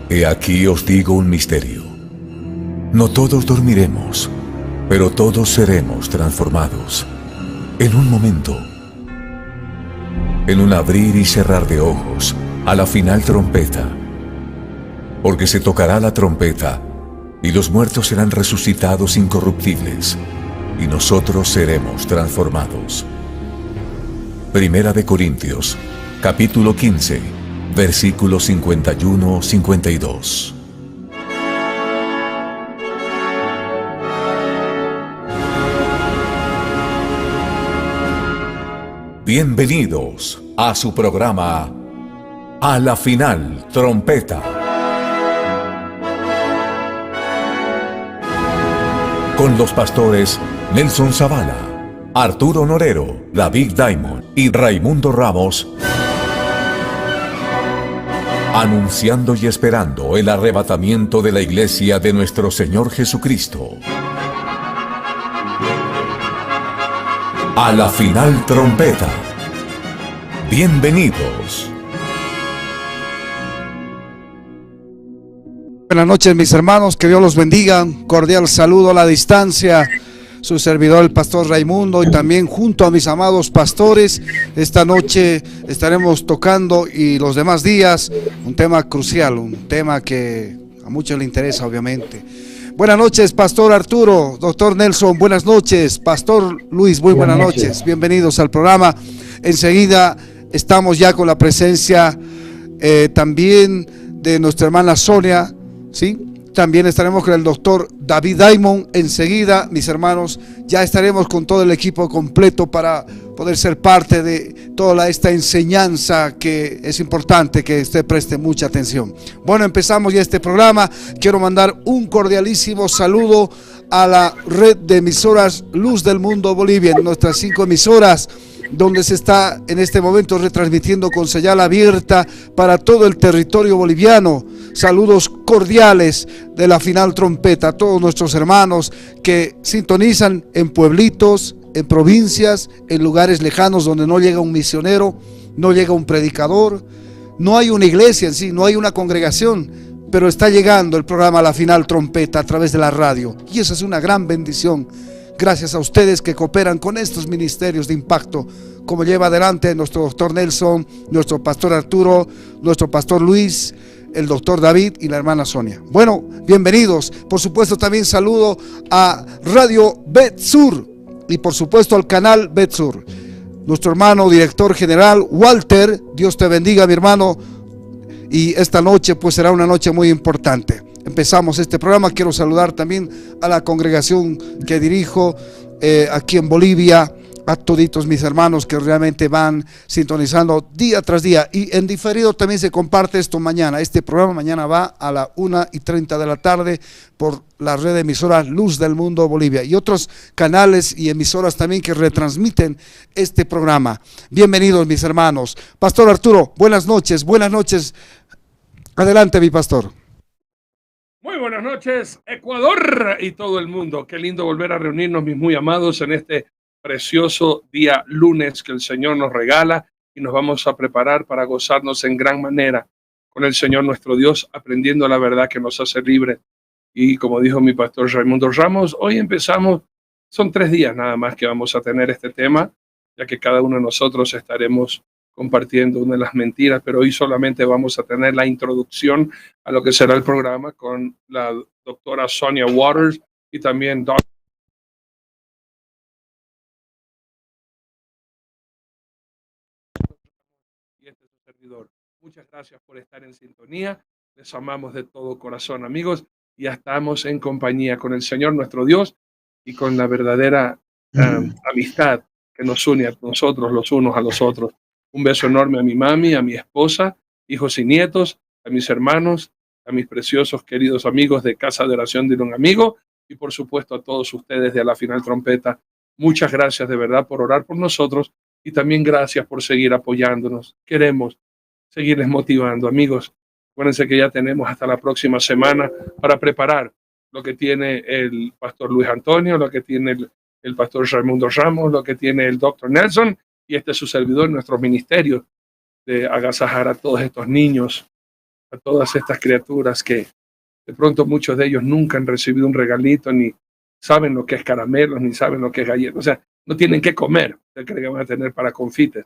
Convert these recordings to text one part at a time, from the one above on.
He aquí os digo un misterio. No todos dormiremos, pero todos seremos transformados. En un momento, en un abrir y cerrar de ojos, a la final trompeta. Porque se tocará la trompeta, y los muertos serán resucitados incorruptibles, y nosotros seremos transformados. Primera de Corintios, capítulo 15, versículos 51-52. Bienvenidos a su programa A la Final Trompeta. Con los pastores Nelson Zavala, Arturo Norero, David Diamond y Raimundo Ramos, anunciando y esperando el arrebatamiento de la iglesia de nuestro Señor Jesucristo. A la Final Trompeta. Bienvenidos. Buenas noches, mis hermanos, que Dios los bendiga. Cordial saludo a la distancia. Su servidor, el pastor Raimundo, y también junto a mis amados pastores, esta noche estaremos tocando, y los demás días, un tema crucial, un tema que a muchos les interesa, obviamente. Buenas noches, pastor Arturo, doctor Nelson, buenas noches, pastor Luis, muy buenas noches, bienvenidos al programa. Enseguida estamos ya con la presencia también de nuestra hermana Sonia, ¿sí? También estaremos con el doctor David Diamond. Enseguida, mis hermanos, ya estaremos con todo el equipo completo para poder ser parte de toda esta enseñanza, que es importante que usted preste mucha atención. Bueno, empezamos ya este programa. Quiero mandar un cordialísimo saludo a la red de emisoras Luz del Mundo Bolivia, en nuestras 5 emisoras, donde se está en este momento retransmitiendo con señal abierta para todo el territorio boliviano. Saludos cordiales de la Final Trompeta a todos nuestros hermanos que sintonizan en pueblitos, en provincias, en lugares lejanos donde no llega un misionero, no llega un predicador, no hay una iglesia en sí, no hay una congregación, pero está llegando el programa La Final Trompeta a través de la radio, y eso es una gran bendición. Gracias a ustedes que cooperan con estos ministerios de impacto, como lleva adelante nuestro doctor Nelson, nuestro pastor Arturo, nuestro pastor Luis, el doctor David y la hermana Sonia. Bueno, bienvenidos. Por supuesto, también saludo a Radio Betsur y por supuesto al canal Betsur. Nuestro hermano director general Walter, Dios te bendiga, mi hermano. Y esta noche pues será una noche muy importante. Empezamos este programa. Quiero saludar también a la congregación que dirijo aquí en Bolivia, a toditos mis hermanos que realmente van sintonizando día tras día, y en diferido también se comparte esto mañana. Este programa mañana va a la 1:30 de la tarde por la red de emisoras Luz del Mundo Bolivia y otros canales y emisoras también que retransmiten este programa. Bienvenidos, mis hermanos. Pastor Arturo, buenas noches, buenas noches. Adelante, mi pastor. Muy buenas noches, Ecuador y todo el mundo. Qué lindo volver a reunirnos, mis muy amados, en este precioso día lunes que el Señor nos regala, y nos vamos a preparar para gozarnos en gran manera con el Señor nuestro Dios, aprendiendo la verdad que nos hace libres. Y como dijo mi pastor Raimundo Ramos, hoy empezamos, son 3 días nada más que vamos a tener este tema, ya que cada uno de nosotros estaremos compartiendo una de las mentiras, pero hoy solamente vamos a tener la introducción a lo que será el programa con la doctora Sonia Waters y también y este es su servidor. Muchas gracias por estar en sintonía. Les amamos de todo corazón, amigos. Ya estamos en compañía con el Señor nuestro Dios y con la verdadera amistad que nos une a nosotros los unos a los otros. Un beso enorme a mi mami, a mi esposa, hijos y nietos, a mis hermanos, a mis preciosos queridos amigos de Casa de Oración de un Amigo, y por supuesto a todos ustedes de La Final Trompeta. Muchas gracias de verdad por orar por nosotros, y también gracias por seguir apoyándonos. Queremos seguirles motivando, amigos. Acuérdense que ya tenemos hasta la próxima semana para preparar lo que tiene el pastor Luis Antonio, lo que tiene el pastor Raimundo Ramos, lo que tiene el doctor Nelson, y este es su servidor, nuestro ministerio de agasajar a todos estos niños, a todas estas criaturas que de pronto muchos de ellos nunca han recibido un regalito, ni saben lo que es caramelos, ni saben lo que es galletas. O sea, no tienen qué comer. ¿Usted cree que van a tener para confites?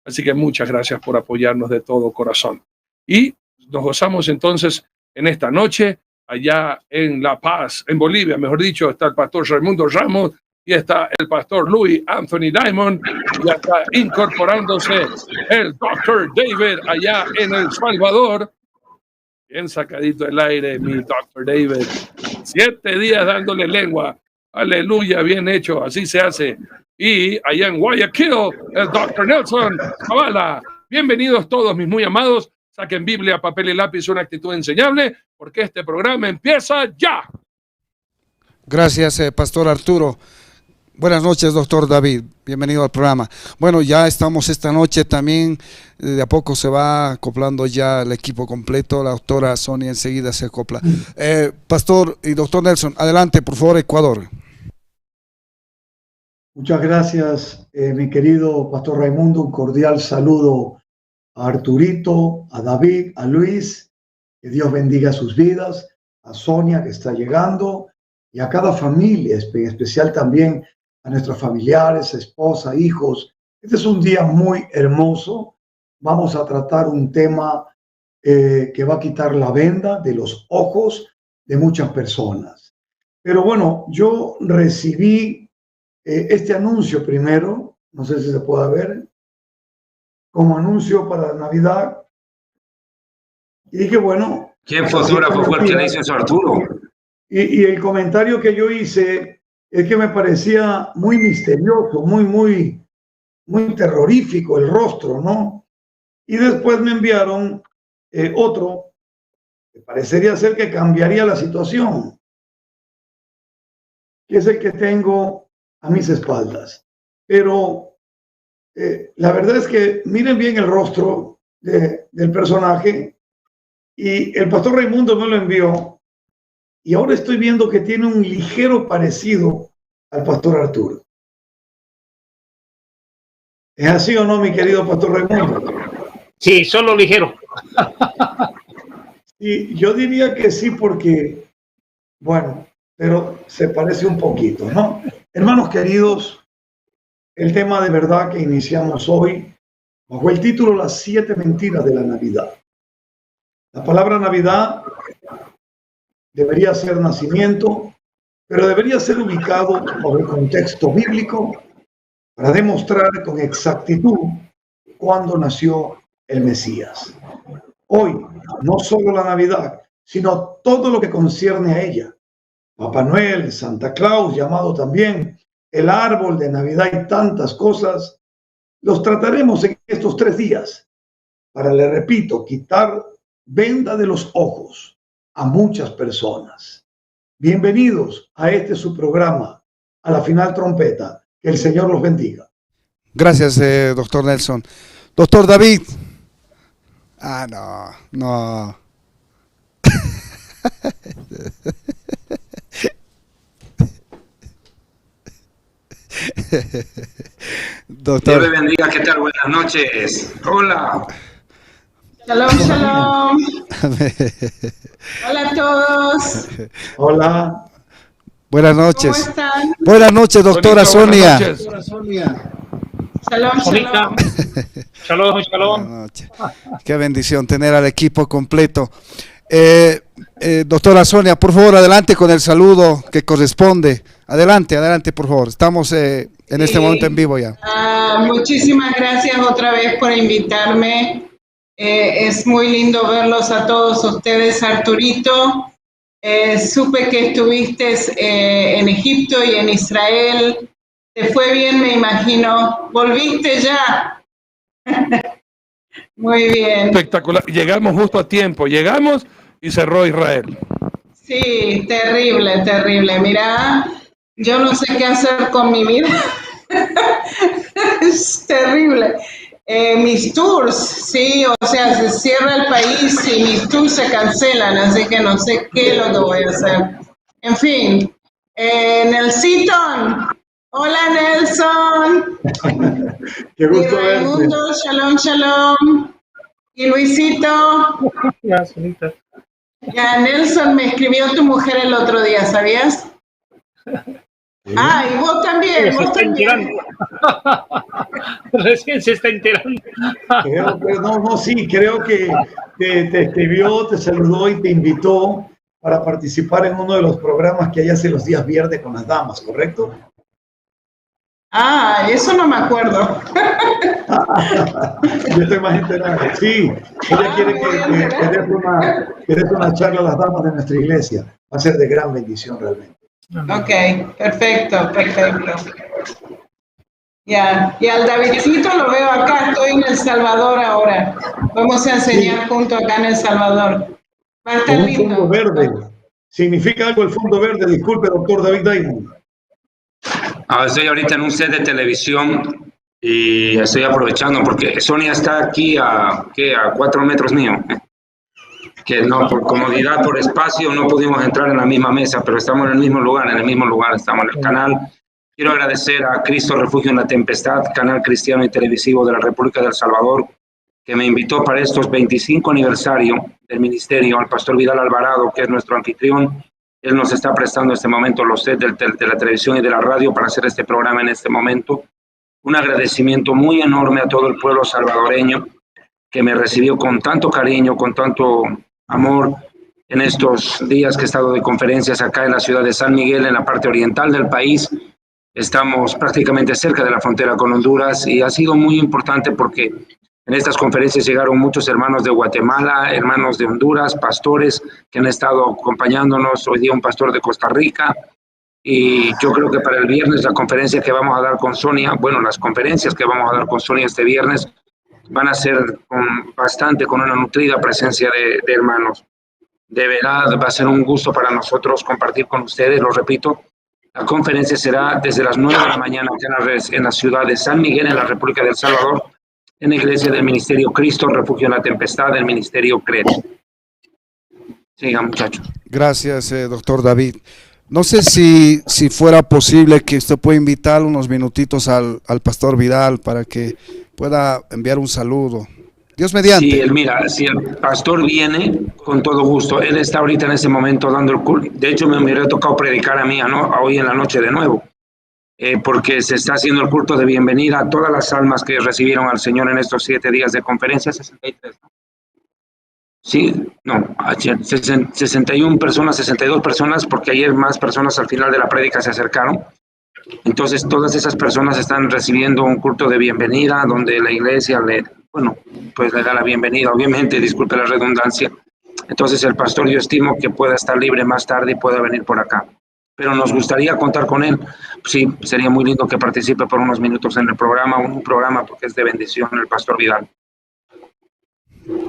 Así que muchas gracias por apoyarnos de todo corazón. Y nos gozamos entonces en esta noche, allá en La Paz, en Bolivia, mejor dicho, está el pastor Raimundo Ramos y está el pastor Louis Anthony Diamond, y está incorporándose el Dr. David allá en El Salvador. Bien sacadito el aire, mi Dr. David. 7 días dándole lengua. Aleluya, bien hecho, así se hace. Y allá en Guayaquil, el Dr. Nelson Zavala. Bienvenidos todos, mis muy amados. Saquen Biblia, papel y lápiz, una actitud enseñable, porque este programa empieza ya. Gracias, Pastor Arturo. Buenas noches, doctor David. Bienvenido al programa. Bueno, ya estamos esta noche también. De a poco se va acoplando ya el equipo completo. La doctora Sonia enseguida se acopla. Pastor y doctor Nelson, adelante, por favor, Ecuador. Muchas gracias, mi querido pastor Raimundo. Un cordial saludo a Arturito, a David, a Luis. Que Dios bendiga sus vidas. A Sonia, que está llegando. Y a cada familia, en especial también a nuestros familiares, esposa, hijos. Este es un día muy hermoso. Vamos a tratar un tema que va a quitar la venda de los ojos de muchas personas. Pero bueno, yo recibí este anuncio primero, no sé si se puede ver, como anuncio para Navidad. Y dije, bueno... ¿Quién fotógrafo fue el que le hizo eso a Arturo? Y el comentario que yo hice es que me parecía muy misterioso, muy terrorífico el rostro, ¿no? Y después me enviaron otro que parecería ser que cambiaría la situación, que es el que tengo a mis espaldas. Pero la verdad es que miren bien el rostro del personaje, y el pastor Raimundo me lo envió. Y ahora estoy viendo que tiene un ligero parecido al pastor Arturo. ¿Es así o no, mi querido pastor Raimundo? Sí, solo ligero. Y yo diría que sí, porque, bueno, pero se parece un poquito, ¿no? Hermanos queridos, el tema de verdad que iniciamos hoy, bajo el título Las 7 mentiras de la Navidad. La palabra Navidad debería ser nacimiento, pero debería ser ubicado por el contexto bíblico para demostrar con exactitud cuándo nació el Mesías. Hoy, no solo la Navidad, sino todo lo que concierne a ella. Papá Noel, Santa Claus, llamado también el árbol de Navidad y tantas cosas, los trataremos en estos 3 días para, le repito, quitar venda de los ojos a muchas personas. Bienvenidos a este su programa, a la final trompeta. Que el Señor los bendiga. Gracias, doctor Nelson. Doctor David. No. Doctor. Dios le bendiga, ¿qué tal? Buenas noches. Hola. Shalom, shalom. Hola a todos. Hola. Buenas noches. ¿Cómo están? Buenas noches, doctora Sonia. Shalom, shalom. Shalom, shalom. Buenas noches. Qué bendición tener al equipo completo. Doctora Sonia, por favor, adelante con el saludo que corresponde. Adelante, por favor. Estamos en este momento en vivo ya. Muchísimas gracias otra vez por invitarme. Es muy lindo verlos a todos ustedes, Arturito. Supe que estuviste en Egipto y en Israel. Te fue bien, me imagino. ¿Volviste ya? Muy bien. Espectacular. Llegamos justo a tiempo. Llegamos y cerró Israel. Sí, terrible, terrible. Mira, yo no sé qué hacer con mi vida. Es terrible. Mis tours, sí, o sea, se cierra el país y mis tours se cancelan, así que no sé qué es lo que voy a hacer. En fin, Nelson, hola Nelson. Qué gusto verte. Raimundo, shalom, shalom. Y Luisito, Ya, Sonita. ya Nelson me escribió tu mujer el otro día, ¿sabías? Ah, y vos también, Se vos está también. enterando. Recién se está enterando. Creo que te escribió, te saludó y te invitó para participar en uno de los programas que hay hace los días viernes con las damas, ¿correcto? Ah, eso no me acuerdo. Yo estoy más enterado. Sí, ella quiere que des una charla a las damas de nuestra iglesia. Va a ser de gran bendición realmente. Ok, perfecto. Ya, y al Davidcito lo veo acá, estoy en El Salvador ahora. Vamos a enseñar juntos acá en El Salvador. Va a estar Con un lindo. fondo verde. ¿Significa algo el fondo verde? Disculpe, doctor David Diamond. Estoy ahorita en un set de televisión y estoy aprovechando porque Sonia está aquí a 4 metros mío. Que no, por comodidad, por espacio, no pudimos entrar en la misma mesa, pero estamos en el mismo lugar, estamos en el canal. Quiero agradecer a Cristo Refugio en la Tempestad, canal cristiano y televisivo de la República de El Salvador, que me invitó para estos 25 aniversario del ministerio, al pastor Vidal Alvarado, que es nuestro anfitrión. Él nos está prestando en este momento los sets de la televisión y de la radio para hacer este programa en este momento. Un agradecimiento muy enorme a todo el pueblo salvadoreño que me recibió con tanto cariño, con tanto amor en estos días que he estado de conferencias acá en la ciudad de San Miguel, en la parte oriental del país. Estamos prácticamente cerca de la frontera con Honduras y ha sido muy importante porque en estas conferencias llegaron muchos hermanos de Guatemala, hermanos de Honduras, pastores que han estado acompañándonos, hoy día un pastor de Costa Rica, y yo creo que para el viernes la conferencia que vamos a dar con Sonia, las conferencias que vamos a dar con Sonia este viernes van a ser con una nutrida presencia de hermanos. De verdad va a ser un gusto para nosotros compartir con ustedes, lo repito. La conferencia será desde las 9 de la mañana en la ciudad de San Miguel, en la República de El Salvador, en la iglesia del Ministerio Cristo Refugio en la Tempestad, del Ministerio CRED. Sigan, muchachos. Gracias, doctor David. No sé si fuera posible que usted pueda invitar unos minutitos al pastor Vidal para que pueda enviar un saludo. Dios mediante. Sí, si el pastor viene, con todo gusto. Él está ahorita en ese momento dando el culto. De hecho, me hubiera tocado predicar a mí, ¿no? Hoy en la noche de nuevo. Porque se está haciendo el culto de bienvenida a todas las almas que recibieron al Señor en estos 7 días de conferencia. 63, ¿no? Sí, no, 61 personas, 62 personas, porque ayer más personas al final de la prédica se acercaron. Entonces, todas esas personas están recibiendo un culto de bienvenida, donde la iglesia le da la bienvenida, obviamente, disculpe la redundancia. Entonces, el pastor, yo estimo que pueda estar libre más tarde y pueda venir por acá. Pero nos gustaría contar con él. Sí, sería muy lindo que participe por unos minutos en el programa, un programa porque es de bendición el pastor Vidal.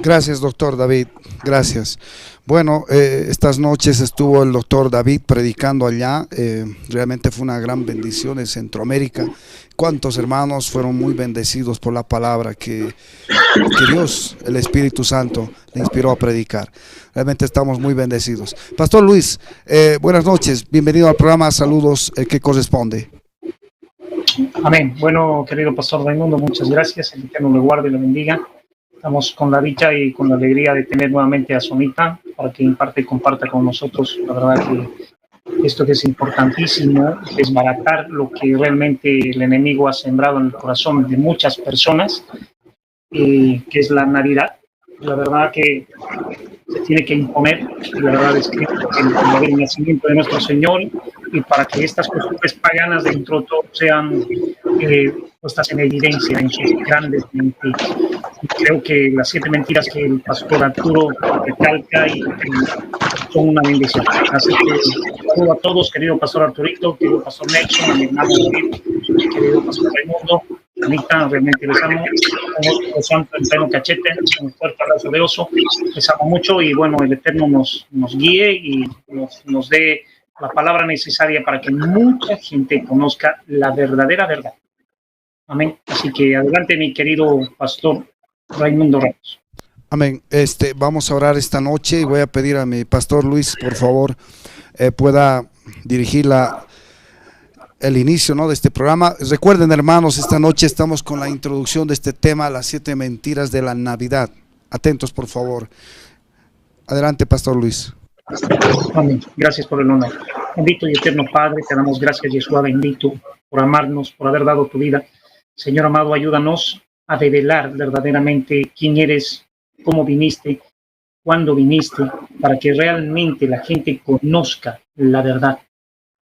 Gracias, doctor David, gracias. Bueno, estas noches estuvo el doctor David predicando allá, realmente fue una gran bendición en Centroamérica. Cuántos hermanos fueron muy bendecidos por la palabra que Dios, el Espíritu Santo, le inspiró a predicar. Realmente estamos muy bendecidos. Pastor Luis, buenas noches, bienvenido al programa, saludos, ¿qué corresponde? Amén. Bueno, querido pastor Raimundo, muchas gracias, el Eterno le guarde y le bendiga. Estamos con la dicha y con la alegría de tener nuevamente a Sonita para que imparte y comparta con nosotros. La verdad que esto que es importantísimo, desbaratar lo que realmente el enemigo ha sembrado en el corazón de muchas personas, que es la Navidad. La verdad que se tiene que imponer, la verdad es que el nacimiento de nuestro Señor, y para que estas costumbres paganas dentro de todo sean puestas en evidencia en sus grandes mentiras. Y creo que las 7 mentiras que el pastor Arturo recalca y son una bendición. Así que saludo a todos, querido pastor Arturito, querido pastor Nelson, a mi hermano David, querido pastor Raimundo, Anita, realmente les amo, los santos en pleno cachete, un fuerte abrazo de oso, les amo mucho y bueno, el Eterno nos guíe y nos dé la palabra necesaria para que mucha gente conozca la verdadera verdad. Amén. Así que adelante, mi querido pastor Raimundo Ramos. Amén. Vamos a orar esta noche y voy a pedir a mi pastor Luis, por favor, pueda dirigir el inicio, ¿no?, de este programa. Recuerden, hermanos, esta noche estamos con la introducción de este tema, las 7 mentiras de la Navidad. atentos, por favor. Adelante, Pastor Luis. Amén. Gracias por el honor. Bendito y eterno Padre, te damos gracias, Yeshua bendito, por amarnos, por haber dado tu vida. Señor amado, ayúdanos a develar verdaderamente quién eres, cómo viniste, cuándo viniste, para que realmente la gente conozca la verdad.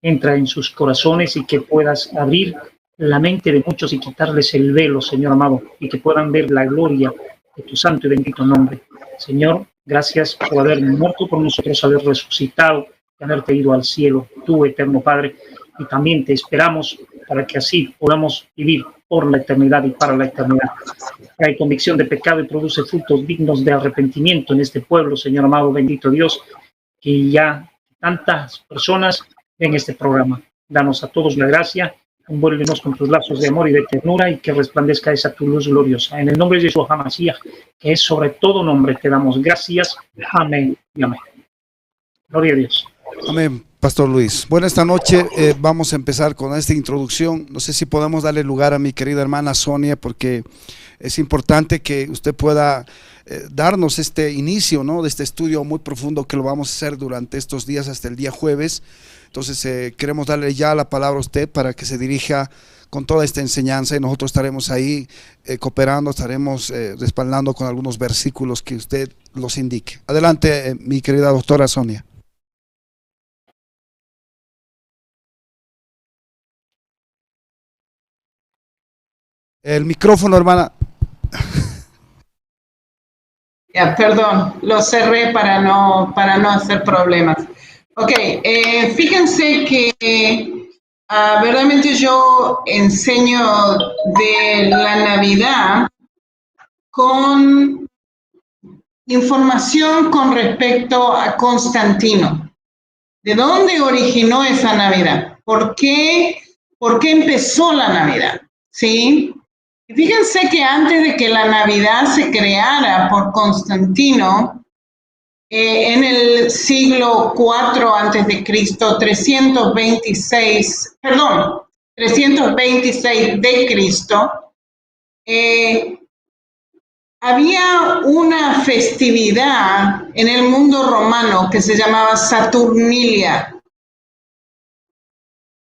Entra en sus corazones y que puedas abrir la mente de muchos y quitarles el velo, Señor amado, y que puedan ver la gloria de tu santo y bendito nombre. Señor, gracias por haber muerto por nosotros, haber resucitado y haberte ido al cielo, tú, eterno Padre, y también te esperamos para que así podamos vivir por la eternidad y para la eternidad. Hay convicción de pecado y produce frutos dignos de arrepentimiento en este pueblo, Señor amado, bendito Dios, que ya tantas personas ven este programa. Danos a todos la gracia, envuélvenos con tus lazos de amor y de ternura y que resplandezca esa tu luz gloriosa. En el nombre de Yeshua HaMashiach, que es sobre todo nombre, te damos gracias. Amén y amén. Gloria a Dios. Amén, Pastor Luis. Bueno, esta noche vamos a empezar con esta introducción. No sé si podemos darle lugar a mi querida hermana Sonia, porque es importante que usted pueda darnos este inicio, ¿no?, de este estudio muy profundo que lo vamos a hacer durante estos días hasta el día jueves. Entonces queremos darle ya la palabra a usted para que se dirija con toda esta enseñanza y nosotros estaremos ahí cooperando, estaremos respaldando con algunos versículos que usted los indique. Adelante, mi querida doctora Sonia. El micrófono, hermana. Ya, perdón, lo cerré para no hacer problemas. Ok, fíjense que verdaderamente yo enseño de la Navidad con información con respecto a Constantino. ¿De dónde originó esa Navidad? ¿Por qué empezó la Navidad? ¿Sí? Y fíjense que antes de que la Navidad se creara por Constantino, en el siglo IV antes de Cristo, 326 de Cristo, había una festividad en el mundo romano que se llamaba Saturnilia.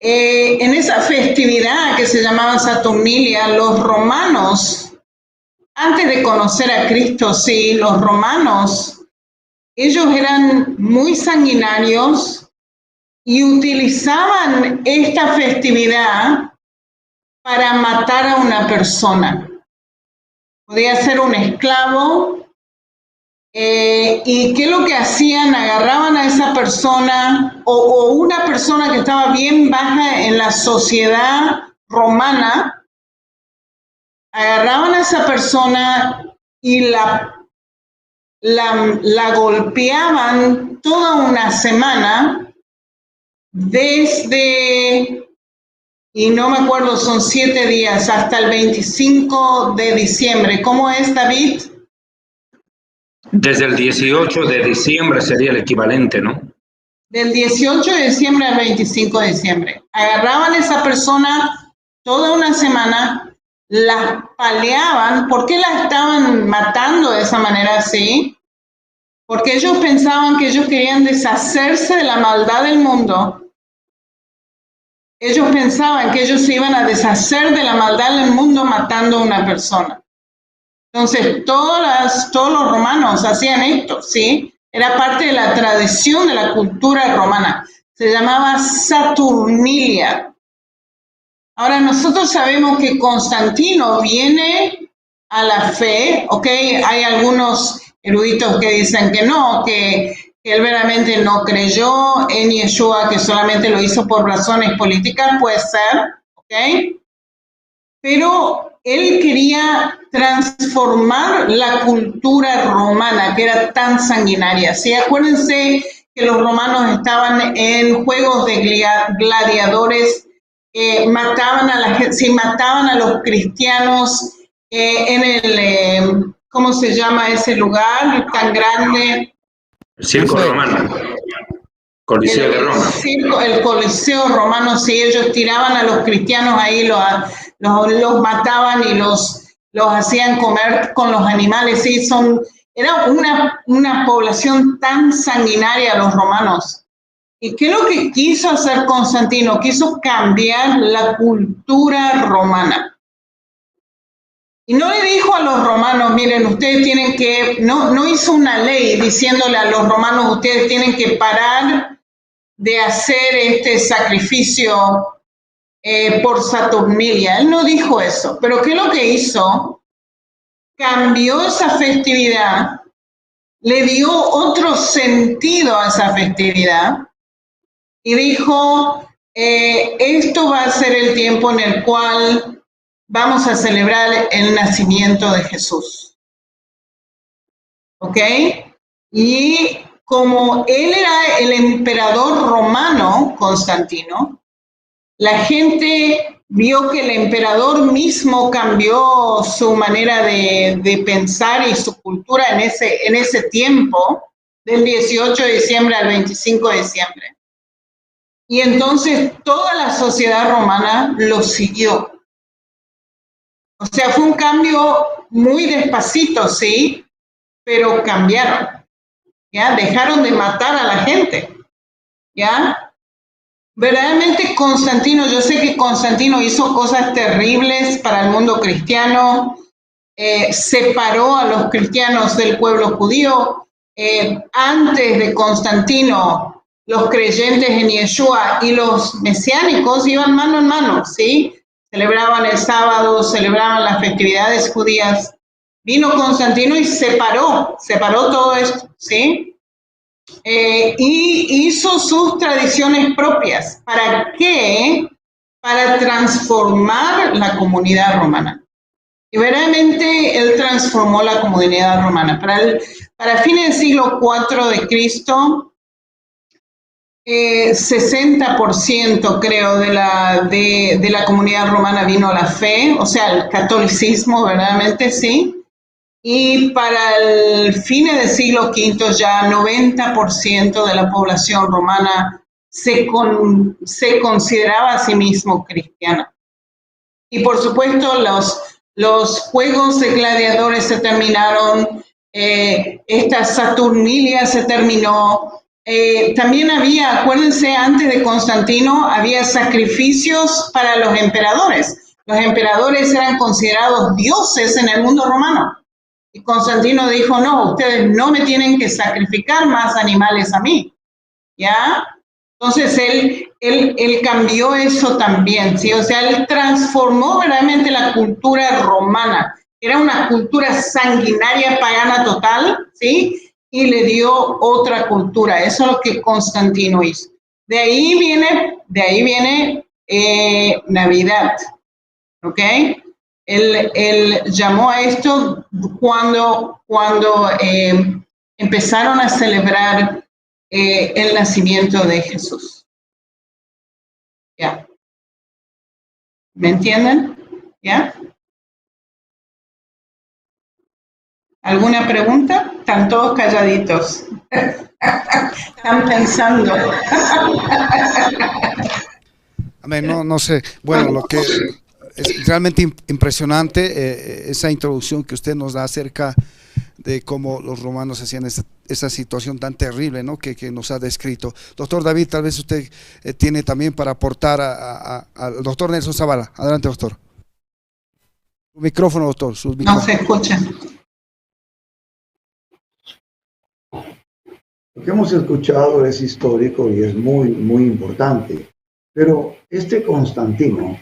En esa festividad que se llamaba Saturnilia, los romanos, antes de conocer a Cristo, sí, los romanos, ellos eran muy sanguinarios y utilizaban esta festividad para matar a una persona. Podía ser un esclavo. ¿Y qué es lo que hacían? Agarraban a esa persona o una persona que estaba bien baja en la sociedad romana, agarraban a esa persona y la golpeaban toda una semana desde, y no me acuerdo, son 7 días, hasta el 25 de diciembre. ¿Cómo es, David? Desde el 18 de diciembre sería el equivalente, ¿no? Del 18 de diciembre al 25 de diciembre. Agarraban a esa persona toda una semana, la paleaban. ¿Por qué la estaban matando de esa manera así? Porque ellos pensaban que ellos querían deshacerse de la maldad del mundo. Ellos pensaban que ellos se iban a deshacer de la maldad del mundo matando a una persona. Entonces, todos los romanos hacían esto, ¿sí? Era parte de la tradición de la cultura romana. Se llamaba Saturnilia. Ahora, nosotros sabemos que Constantino viene a la fe, ¿ok? Hay algunos eruditos que dicen que no, que él verdaderamente no creyó en Yeshua, que solamente lo hizo por razones políticas, puede ser, ¿ok? Pero él quería transformar la cultura romana, que era tan sanguinaria. ¿Sí? Acuérdense que los romanos estaban en juegos de gladiadores, mataban a la gente, sí, mataban a los cristianos en el, ¿cómo se llama ese lugar tan grande? El circo romano. Coliseo de Roma. El Coliseo romano, sí, ellos tiraban a los cristianos ahí, los mataban y los hacían comer con los animales, sí, son era una población tan sanguinaria los romanos. ¿Y qué es lo que quiso hacer Constantino? Quiso cambiar la cultura romana. Y no le dijo a los romanos, miren, ustedes tienen que, no hizo una ley diciéndole a los romanos, ustedes tienen que parar de hacer este sacrificio por Saturnilia. Él no dijo eso, pero ¿qué es lo que hizo? Cambió esa festividad, le dio otro sentido a esa festividad y dijo, esto va a ser el tiempo en el cual vamos a celebrar el nacimiento de Jesús. ¿Ok? Y como él era el emperador romano, Constantino, la gente vio que el emperador mismo cambió su manera de pensar y su cultura en ese tiempo, del 18 de diciembre al 25 de diciembre. Y entonces toda la sociedad romana lo siguió. O sea, fue un cambio muy despacito, sí, pero cambiaron. ¿Ya? Dejaron de matar a la gente. ¿Ya? Verdaderamente Constantino, yo sé que Constantino hizo cosas terribles para el mundo cristiano, separó a los cristianos del pueblo judío. Antes de Constantino, los creyentes en Yeshua y los mesiánicos iban mano en mano, ¿sí? Celebraban el sábado, celebraban las festividades judías. Vino Constantino y separó todo esto, ¿sí? Y hizo sus tradiciones propias. ¿Para qué? Para transformar la comunidad romana. Y verdaderamente él transformó la comunidad romana. Para fines del siglo IV de Cristo, 60% creo de la comunidad romana vino a la fe, o sea, el catolicismo verdaderamente sí. Y para el fines del siglo V ya 90% de la población romana se consideraba a sí mismo cristiana. Y por supuesto los juegos de gladiadores se terminaron, esta Saturnilia se terminó. También había, acuérdense, antes de Constantino había sacrificios para los emperadores. Los emperadores eran considerados dioses en el mundo romano. Y Constantino dijo, no, ustedes no me tienen que sacrificar más animales a mí, ¿ya? Entonces él cambió eso también, ¿sí? O sea, él transformó verdaderamente la cultura romana. Era una cultura sanguinaria, pagana total, ¿sí? Y le dio otra cultura. Eso es lo que Constantino hizo. De ahí viene Navidad, ¿ok? Él llamó a esto cuando empezaron a celebrar el nacimiento de Jesús. ¿Ya? ¿Me entienden? ¿Ya? ¿Alguna pregunta? Están todos calladitos. Están pensando. Amén, no sé. Bueno, lo que es realmente impresionante esa introducción que usted nos da acerca de cómo los romanos hacían esa situación tan terrible, ¿no? que nos ha descrito. Doctor David, tal vez usted tiene también para aportar al doctor Nelson Zavala. Adelante, doctor. Su micrófono, doctor. No se escucha. Lo que hemos escuchado es histórico y es muy, muy importante. Pero este Constantino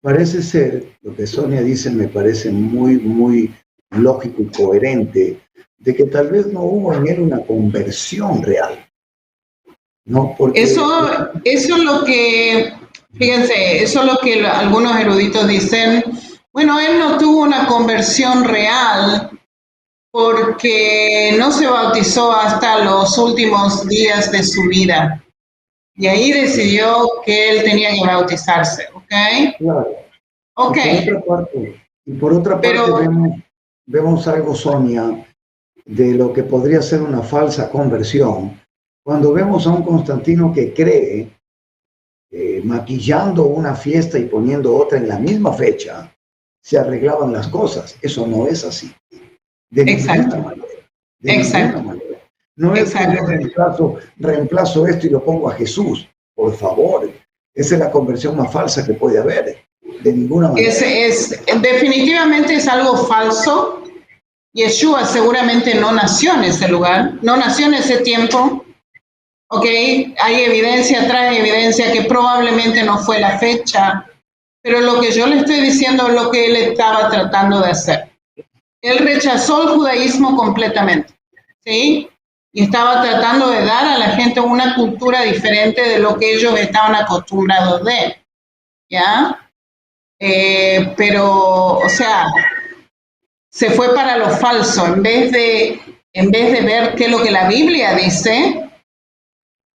parece ser, lo que Sonia dice me parece muy, muy lógico y coherente, de que tal vez no hubo en él una conversión real. ¿No? Porque eso es lo que, fíjense, eso es lo que algunos eruditos dicen. Bueno, él no tuvo una conversión real porque no se bautizó hasta los últimos días de su vida. Y ahí decidió que él tenía que bautizarse, ¿ok? Claro. Ok. Y por otra parte vemos algo, Sonia, de lo que podría ser una falsa conversión. Cuando vemos a un Constantino que cree, maquillando una fiesta y poniendo otra en la misma fecha, se arreglaban las cosas. Eso no es así. De ninguna manera. De Exacto. ninguna manera. No es que Exacto. yo reemplazo esto y lo pongo a Jesús. Por favor. Esa es la conversión más falsa que puede haber. De ninguna manera. Definitivamente es algo falso. Yeshua seguramente no nació en ese lugar, no nació en ese tiempo. Ok, hay evidencia, trae evidencia que probablemente no fue la fecha, pero lo que yo le estoy diciendo es lo que él estaba tratando de hacer. Él rechazó el judaísmo completamente, ¿sí? Y estaba tratando de dar a la gente una cultura diferente de lo que ellos estaban acostumbrados de, ¿ya? Pero, o sea, se fue para lo falso, en vez de ver qué es lo que la Biblia dice,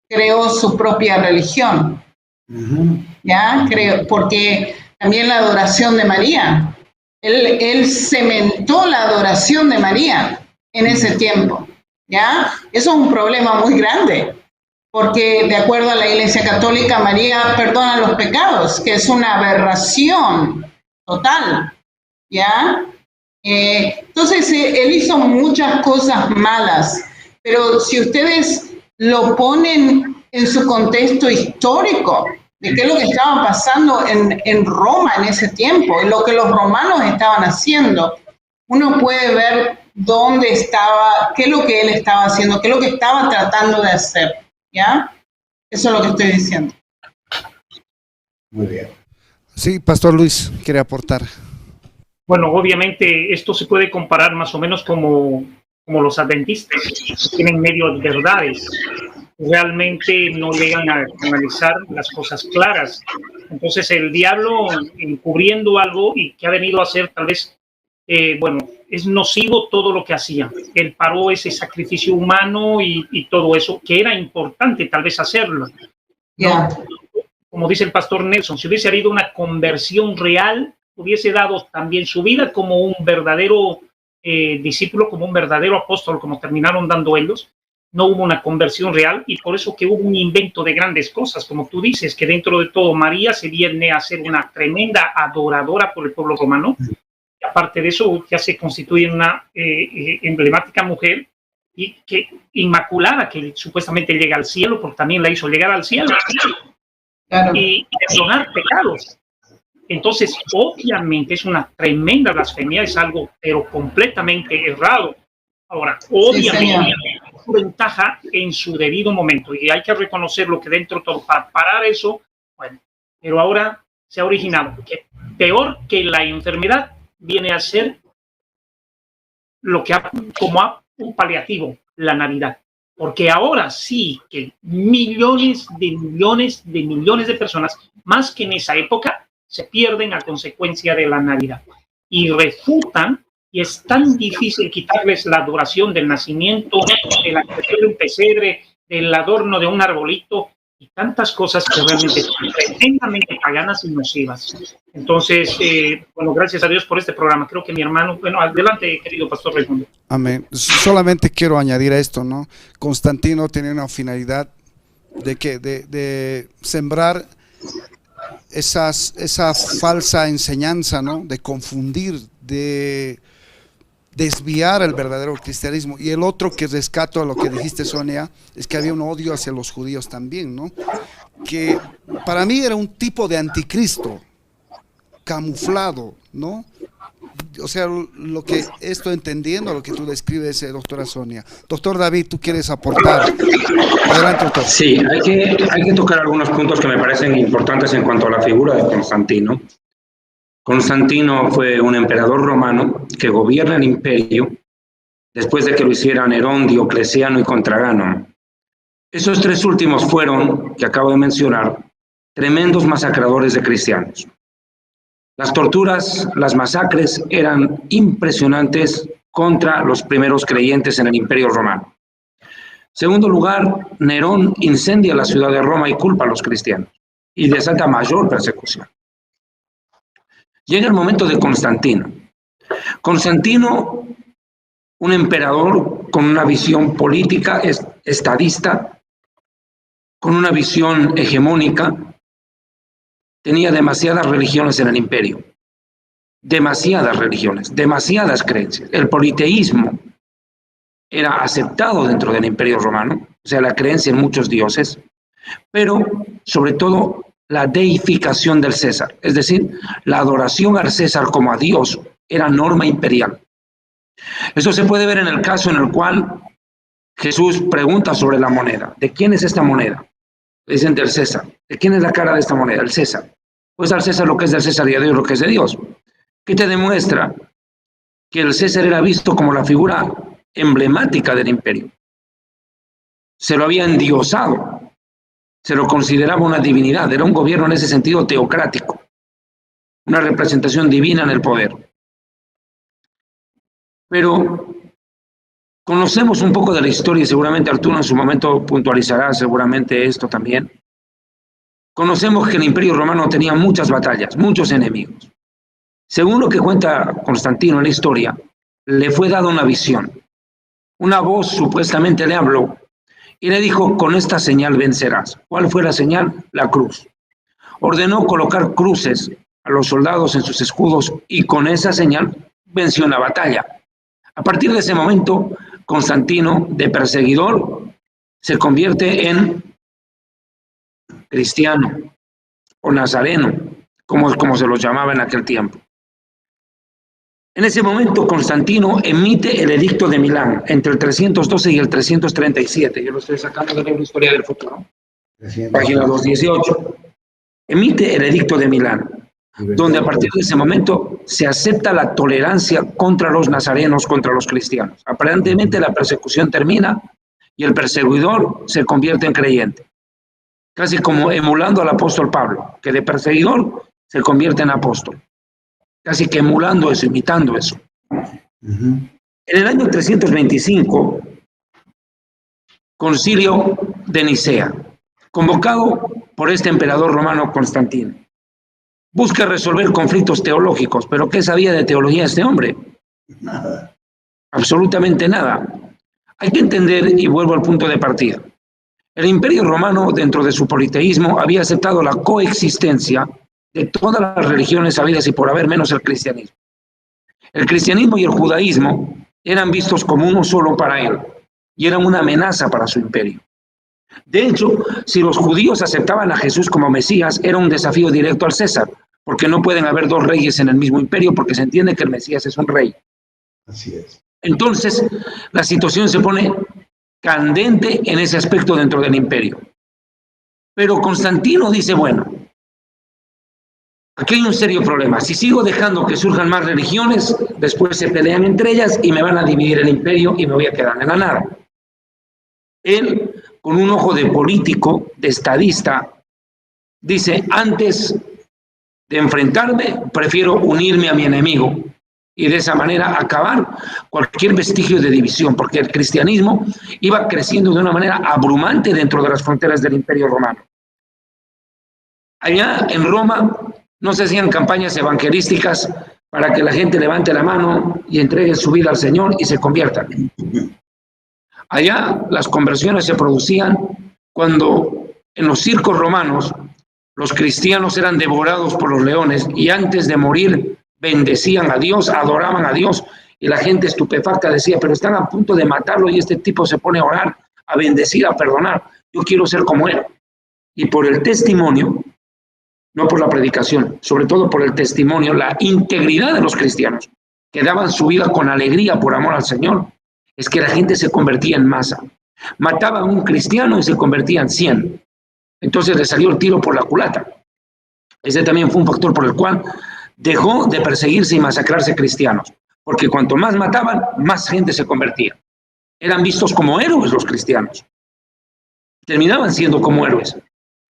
creó su propia religión. ¿Ya? Porque también la adoración de María, él cementó la adoración de María en ese tiempo, ¿ya? Eso es un problema muy grande, porque de acuerdo a la Iglesia Católica, María perdona los pecados, que es una aberración total, ¿ya? Entonces, él hizo muchas cosas malas, pero si ustedes lo ponen en su contexto histórico, de qué es lo que estaba pasando en Roma en ese tiempo, y lo que los romanos estaban haciendo, uno puede ver dónde estaba, qué es lo que él estaba haciendo, qué es lo que estaba tratando de hacer, ¿ya? Eso es lo que estoy diciendo. Muy bien. Sí, Pastor Luis, quiere aportar. Bueno, obviamente esto se puede comparar más o menos como los adventistas, tienen medio verdades, realmente no llegan a analizar las cosas claras. Entonces el diablo, encubriendo algo y que ha venido a hacer tal vez, bueno, es nocivo todo lo que hacía. Él paró ese sacrificio humano y todo eso, que era importante tal vez hacerlo. Yeah. No, como dice el pastor Nelson, si hubiese habido una conversión real, hubiese dado también su vida como un verdadero discípulo, como un verdadero apóstol, como terminaron dando ellos. No hubo una conversión real y por eso que hubo un invento de grandes cosas, como tú dices, que dentro de todo María se viene a ser una tremenda adoradora por el pueblo romano. Y aparte de eso, ya se constituye una emblemática mujer y que inmaculada, que supuestamente llega al cielo, porque también la hizo llegar al cielo. Claro. Y perdonar pecados. Entonces, obviamente es una tremenda blasfemia, es algo, pero completamente errado. Ahora, obviamente, sí, ventaja en su debido momento, y hay que reconocer lo que dentro de todo, para parar eso, bueno, pero ahora se ha originado, que peor que la enfermedad viene a ser lo que como un paliativo, la Navidad. Porque ahora sí que millones de personas, más que en esa época, se pierden a consecuencia de la Navidad y refutan, y es tan difícil quitarles la adoración del nacimiento, de la creación de un pesebre, del adorno de un arbolito y tantas cosas que realmente son tremendamente paganas y nocivas. Entonces, bueno, gracias a Dios por este programa. Creo que mi hermano, bueno, adelante, querido pastor Raimundo. Amén. Solamente quiero añadir a esto, ¿no? Constantino tenía una finalidad de sembrar esa falsa enseñanza, ¿no? De confundir, de desviar el verdadero cristianismo. Y el otro que rescato a lo que dijiste, Sonia, es que había un odio hacia los judíos también, ¿no? Que para mí era un tipo de anticristo camuflado, ¿no? O sea, lo que estoy entendiendo, lo que tú describes, doctora Sonia. Doctor David, ¿tú quieres aportar? Adelante, doctor. Sí, hay que tocar algunos puntos que me parecen importantes en cuanto a la figura de Constantino. Constantino fue un emperador romano que gobierna el imperio después de que lo hicieran Nerón, Diocleciano y Contragano. Esos tres últimos fueron, que acabo de mencionar, tremendos masacradores de cristianos. Las torturas, las masacres eran impresionantes contra los primeros creyentes en el Imperio Romano. Segundo lugar, Nerón incendia la ciudad de Roma y culpa a los cristianos y desata mayor persecución. Llega el momento de Constantino. Constantino, un emperador con una visión política estadista, con una visión hegemónica, tenía demasiadas religiones en el imperio, demasiadas religiones, demasiadas creencias. El politeísmo era aceptado dentro del Imperio Romano, o sea, la creencia en muchos dioses, pero sobre todo la deificación del César, es decir, la adoración al César como a Dios era norma imperial. Eso se puede ver en el caso en el cual Jesús pregunta sobre la moneda. ¿De quién es esta moneda? Dicen del César. ¿De quién es la cara de esta moneda? El César. Pues al César lo que es del César y a Dios lo que es de Dios. ¿Qué te demuestra? Que el César era visto como la figura emblemática del imperio. Se lo había endiosado. Se lo consideraba una divinidad. Era un gobierno en ese sentido teocrático. Una representación divina en el poder. Pero conocemos un poco de la historia y seguramente Arturo en su momento puntualizará seguramente esto también. Conocemos que el Imperio Romano tenía muchas batallas, muchos enemigos. Según lo que cuenta Constantino en la historia, le fue dada una visión. Una voz supuestamente le habló y le dijo, con esta señal vencerás. ¿Cuál fue la señal? La cruz. Ordenó colocar cruces a los soldados en sus escudos y con esa señal venció una batalla. A partir de ese momento, Constantino, de perseguidor, se convierte en cristiano o nazareno, como se los llamaba en aquel tiempo. En ese momento, Constantino emite el Edicto de Milán entre el 312 y el 337. Yo lo estoy sacando del libro Historia del Futuro, página 218. Emite el Edicto de Milán, donde a partir de ese momento se acepta la tolerancia contra los nazarenos, contra los cristianos. Aparentemente la persecución termina y el perseguidor se convierte en creyente, casi como emulando al apóstol Pablo, que de perseguidor se convierte en apóstol, casi que emulando eso, imitando eso. En el año 325, Concilio de Nicea, convocado por este emperador romano Constantino. Busca resolver conflictos teológicos, pero ¿qué sabía de teología este hombre? Nada. Absolutamente nada. Hay que entender, y vuelvo al punto de partida, el Imperio Romano, dentro de su politeísmo, había aceptado la coexistencia de todas las religiones habidas y por haber, menos el cristianismo. El cristianismo y el judaísmo eran vistos como uno solo para él, y eran una amenaza para su imperio. De hecho, si los judíos aceptaban a Jesús como Mesías, era un desafío directo al César, porque no pueden haber dos reyes en el mismo imperio, porque se entiende que el Mesías es un rey. Así es. Entonces, la situación se pone candente en ese aspecto dentro del imperio. Pero Constantino dice, bueno, aquí hay un serio problema. Si sigo dejando que surjan más religiones, después se pelean entre ellas y me van a dividir el imperio y me voy a quedar en la nada. Él, con un ojo de político, de estadista, dice, antes de enfrentarme, prefiero unirme a mi enemigo y de esa manera acabar cualquier vestigio de división, porque el cristianismo iba creciendo de una manera abrumante dentro de las fronteras del Imperio Romano. Allá en Roma no se hacían campañas evangelísticas para que la gente levante la mano y entregue su vida al Señor y se conviertan. Allá las conversiones se producían cuando en los circos romanos los cristianos eran devorados por los leones y antes de morir bendecían a Dios, adoraban a Dios y la gente estupefacta decía, pero están a punto de matarlo y este tipo se pone a orar, a bendecir, a perdonar. Yo quiero ser como él. Y por el testimonio, no por la predicación, sobre todo por el testimonio, la integridad de los cristianos, que daban su vida con alegría por amor al Señor, es que la gente se convertía en masa. Mataban a un cristiano y se convertían 100. Entonces le salió el tiro por la culata. Ese también fue un factor por el cual dejó de perseguirse y masacrarse cristianos, porque cuanto más mataban, más gente se convertía. Eran vistos como héroes los cristianos. Terminaban siendo como héroes,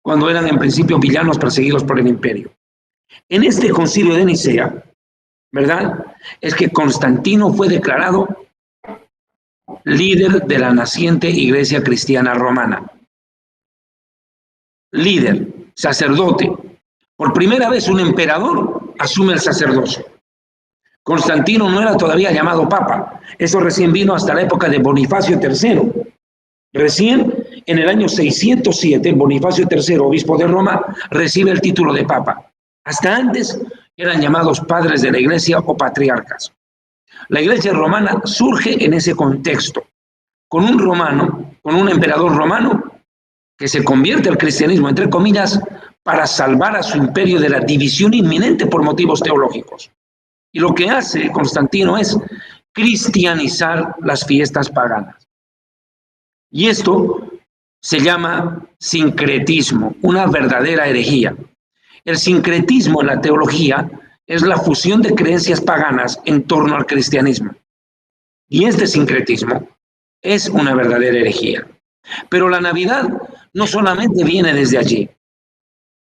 cuando eran en principio villanos perseguidos por el imperio. En este concilio de Nicea, ¿verdad? Es que Constantino fue declarado líder de la naciente iglesia cristiana romana. Líder, sacerdote. Por primera vez un emperador asume el sacerdocio. Constantino no era todavía llamado papa. Eso recién vino hasta la época de Bonifacio III. Recién en el año 607, Bonifacio III, obispo de Roma, recibe el título de papa. Hasta antes eran llamados padres de la iglesia o patriarcas. La iglesia romana surge en ese contexto, con un romano, con un emperador romano, que se convierte al cristianismo, entre comillas, para salvar a su imperio de la división inminente por motivos teológicos. Y lo que hace Constantino es cristianizar las fiestas paganas. Y esto se llama sincretismo, una verdadera herejía. El sincretismo en la teología es la fusión de creencias paganas en torno al cristianismo. Y este sincretismo es una verdadera herejía. Pero la Navidad no solamente viene desde allí.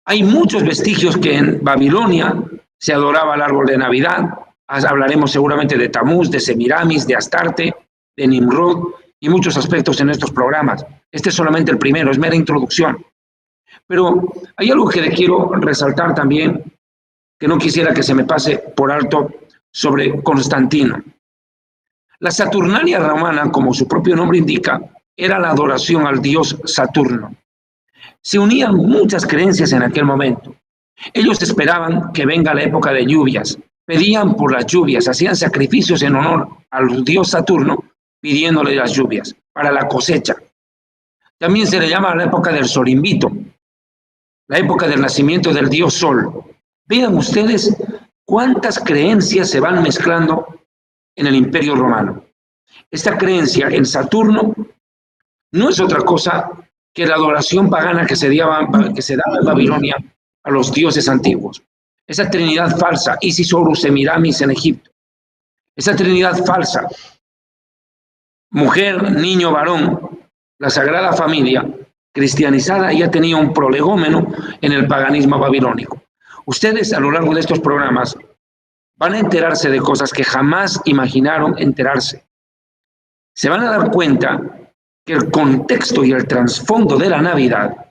Hay muchos vestigios que en Babilonia se adoraba el árbol de Navidad. Hablaremos seguramente de Tamuz, de Semiramis, de Astarte, de Nimrod y muchos aspectos en estos programas. Este es solamente el primero, es mera introducción. Pero hay algo que le quiero resaltar también, que no quisiera que se me pase por alto, sobre Constantino. La Saturnalia romana, como su propio nombre indica, era la adoración al dios Saturno. Se unían muchas creencias en aquel momento. Ellos esperaban que venga la época de lluvias, pedían por las lluvias, hacían sacrificios en honor al dios Saturno, pidiéndole las lluvias para la cosecha. También se le llama la época del Sorimbito, la época del nacimiento del dios Sol. Vean ustedes cuántas creencias se van mezclando en el Imperio Romano. Esta creencia en Saturno no es otra cosa que la adoración pagana que se daba en Babilonia a los dioses antiguos. Esa trinidad falsa, Isis, Horus, Semiramis en Egipto. Esa trinidad falsa, mujer, niño, varón, la Sagrada Familia, cristianizada, ya tenía un prolegómeno en el paganismo babilónico. Ustedes a lo largo de estos programas van a enterarse de cosas que jamás imaginaron enterarse. Se van a dar cuenta que el contexto y el trasfondo de la Navidad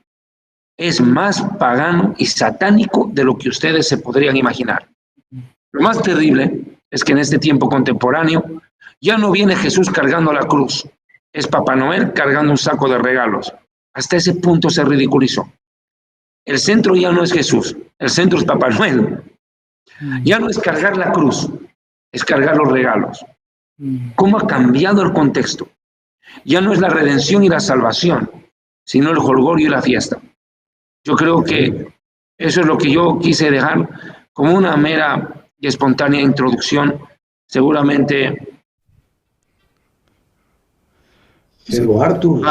es más pagano y satánico de lo que ustedes se podrían imaginar. Lo más terrible es que en este tiempo contemporáneo ya no viene Jesús cargando la cruz, es Papá Noel cargando un saco de regalos. Hasta ese punto se ridiculizó. El centro ya no es Jesús, el centro es Papá Noel. Ya no es cargar la cruz, es cargar los regalos. ¿Cómo ha cambiado el contexto? Ya no es la redención y la salvación, sino el jolgorio y la fiesta. Yo creo que eso es lo que yo quise dejar como una mera y espontánea introducción. Seguramente Arturo.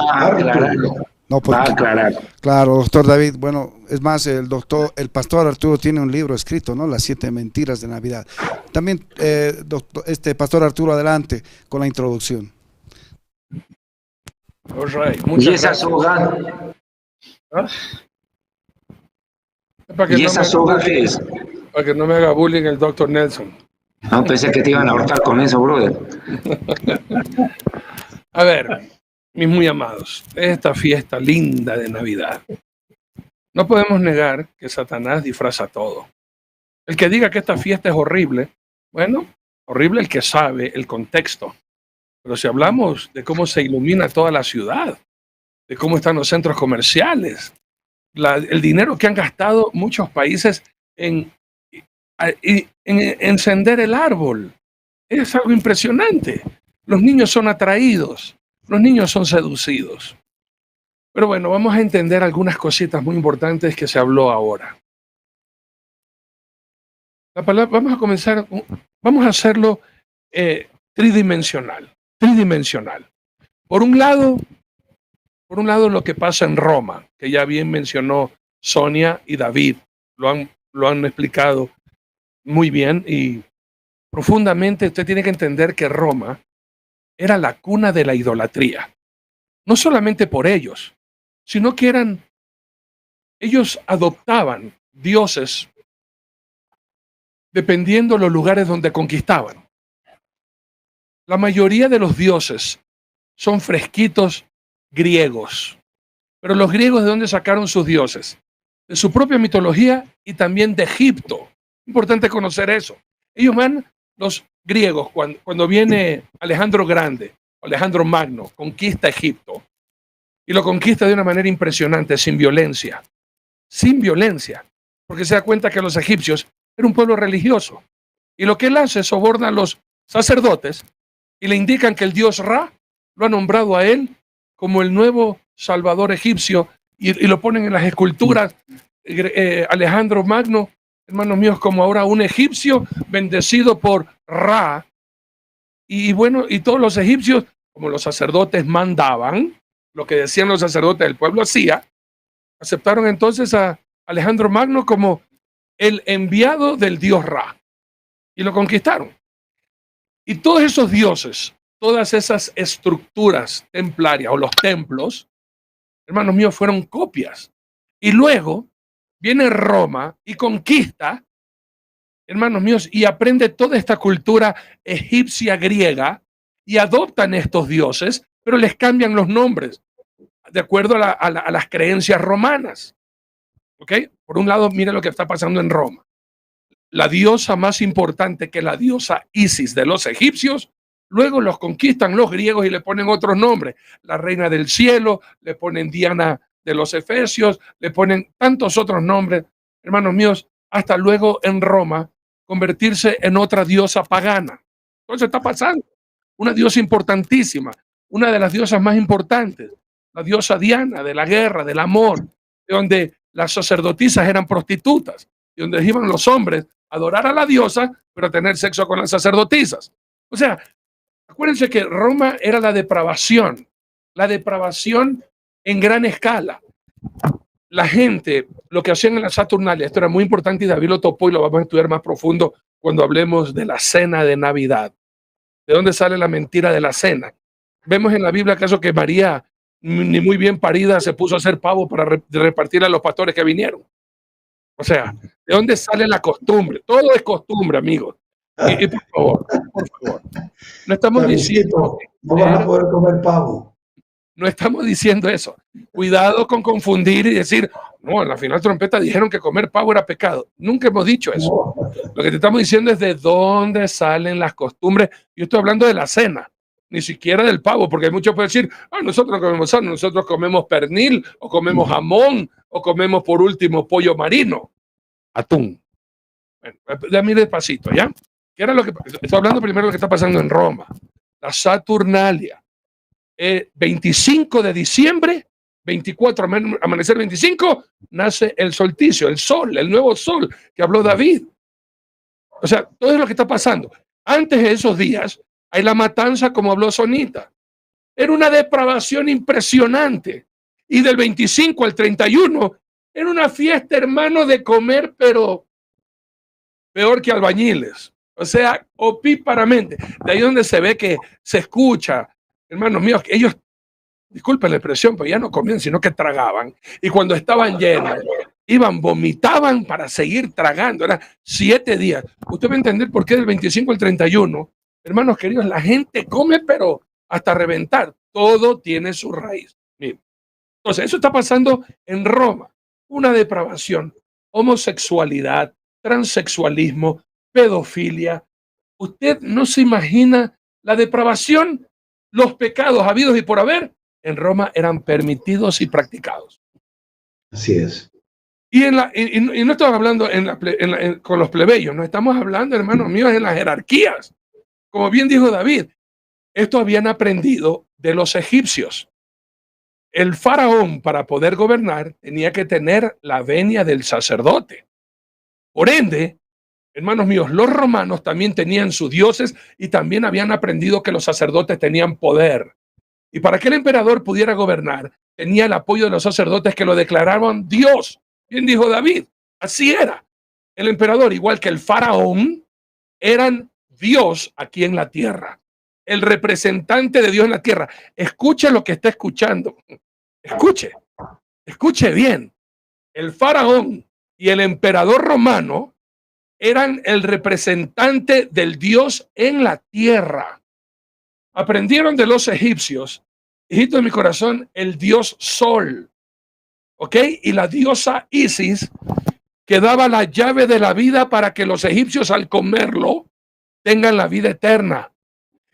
No, porque, aclarar. claro, doctor David, bueno, es más, el pastor Arturo tiene un libro escrito, ¿no? Las 7 mentiras de Navidad. También, pastor Arturo, adelante con la introducción. Right. Y esa soga, ¿Ah? ¿y esa soga qué es? Para que no me haga bullying el doctor Nelson. No, pensé que te iban a ahorcar con eso, brother. A ver, mis muy amados, esta fiesta linda de Navidad, no podemos negar que Satanás disfraza todo. El que diga que esta fiesta es horrible, bueno, horrible el que sabe el contexto. Pero si hablamos de cómo se ilumina toda la ciudad, de cómo están los centros comerciales, el dinero que han gastado muchos países en encender el árbol, es algo impresionante. Los niños son atraídos, los niños son seducidos. Pero bueno, vamos a entender algunas cositas muy importantes que se habló ahora. Vamos a hacerlo tridimensional. Por un lado, lo que pasa en Roma, que ya bien mencionó Sonia y David, lo han explicado muy bien y profundamente. Usted tiene que entender que Roma era la cuna de la idolatría. No solamente por ellos, sino que ellos adoptaban dioses dependiendo de los lugares donde conquistaban. La mayoría de los dioses son fresquitos griegos. Pero los griegos, ¿de dónde sacaron sus dioses? De su propia mitología y también de Egipto. Importante conocer eso. Ellos los griegos, cuando viene Alejandro Grande, Alejandro Magno, conquista Egipto. Y lo conquista de una manera impresionante, sin violencia. Sin violencia. Porque se da cuenta que los egipcios eran un pueblo religioso. Y lo que él hace es soborna a los sacerdotes y le indican que el dios Ra lo ha nombrado a él como el nuevo Salvador egipcio y lo ponen en las esculturas. Alejandro Magno, hermanos míos, como ahora un egipcio bendecido por Ra. Y bueno, y todos los egipcios, como los sacerdotes mandaban, lo que decían los sacerdotes del pueblo hacía, aceptaron entonces a Alejandro Magno como el enviado del dios Ra y lo conquistaron. Y todos esos dioses, todas esas estructuras templarias o los templos, hermanos míos, fueron copias. Y luego viene Roma y conquista, hermanos míos, y aprende toda esta cultura egipcia griega y adoptan estos dioses, pero les cambian los nombres de acuerdo a las creencias romanas. ¿Ok? Por un lado, mire lo que está pasando en Roma. La diosa más importante, que es la diosa Isis de los egipcios, luego los conquistan los griegos y le ponen otros nombres. La reina del cielo, le ponen Diana de los efesios, le ponen tantos otros nombres, hermanos míos, hasta luego en Roma convertirse en otra diosa pagana. Entonces está pasando. Una diosa importantísima, una de las diosas más importantes, la diosa Diana de la guerra, del amor, de donde las sacerdotisas eran prostitutas, y donde iban los hombres a adorar a la diosa, pero a tener sexo con las sacerdotisas. O sea, acuérdense que Roma era la depravación en gran escala. La gente, lo que hacían en la Saturnalia, esto era muy importante y David lo topó y lo vamos a estudiar más profundo cuando hablemos de la cena de Navidad. ¿De dónde sale la mentira de la cena? Vemos en la Biblia acaso que María, ni muy bien parida, se puso a hacer pavo para repartir a los pastores que vinieron. O sea, ¿de dónde sale la costumbre? Todo es costumbre, amigos. Y por favor, no estamos diciendo... No van a poder comer pavo. No estamos diciendo eso. Cuidado con confundir y decir, no, en la final trompeta dijeron que comer pavo era pecado. Nunca hemos dicho eso. Lo que te estamos diciendo es de dónde salen las costumbres. Yo estoy hablando de la cena, ni siquiera del pavo, porque muchos pueden decir, nosotros no comemos sano, nosotros comemos pernil, o comemos jamón, o comemos por último pollo marino, atún. Bueno, dame despacito, ¿ya? ¿Qué era lo que estoy hablando primero de lo que está pasando en Roma? La Saturnalia. 25 de diciembre, 24, amanecer 25, nace el solsticio, el sol, el nuevo sol que habló David. O sea, todo es lo que está pasando. Antes de esos días, hay la matanza, como habló Sonita. Era una depravación impresionante. Y del 25 al 31, era una fiesta, hermano, de comer, pero peor que albañiles. O sea, opíparamente. De ahí donde se ve que se escucha, hermanos míos, que ellos, disculpen la expresión, pero ya no comían, sino que tragaban. Y cuando estaban llenos, vomitaban para seguir tragando. Eran 7 días. Usted va a entender por qué del 25 al 31, hermanos queridos, la gente come, pero hasta reventar. Todo tiene su raíz. Miren. Entonces, eso está pasando en Roma. Una depravación, homosexualidad, transexualismo, pedofilia. Usted no se imagina la depravación. Los pecados habidos y por haber en Roma eran permitidos y practicados. Así es. Y no estamos hablando con los plebeyos, no estamos hablando, hermanos míos, en las jerarquías. Como bien dijo David, esto habían aprendido de los egipcios. El faraón, para poder gobernar, tenía que tener la venia del sacerdote. Por ende, hermanos míos, los romanos también tenían sus dioses y también habían aprendido que los sacerdotes tenían poder. Y para que el emperador pudiera gobernar, tenía el apoyo de los sacerdotes que lo declaraban Dios. Bien dijo David, así era. El emperador, igual que el faraón, eran Dios aquí en la tierra. El representante de Dios en la tierra. Escuche lo que está escuchando. Escuche bien. El faraón y el emperador romano eran el representante del Dios en la tierra. Aprendieron de los egipcios, hijito de mi corazón, el dios Sol, ¿ok? Y la diosa Isis, que daba la llave de la vida para que los egipcios al comerlo tengan la vida eterna.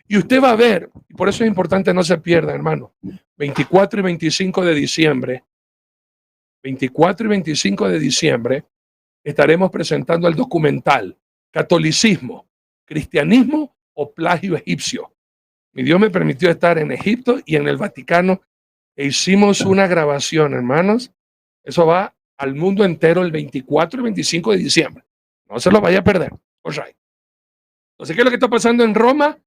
Y usted va a ver, y por eso es importante no se pierda, hermano, 24 y 25 de diciembre, 24 y 25 de diciembre, estaremos presentando el documental Catolicismo, Cristianismo o Plagio Egipcio. Mi Dios me permitió estar en Egipto y en el Vaticano e hicimos una grabación, hermanos. Eso va al mundo entero el 24 y 25 de diciembre. No se lo vaya a perder. All right. Entonces, ¿qué es lo que está pasando en Roma?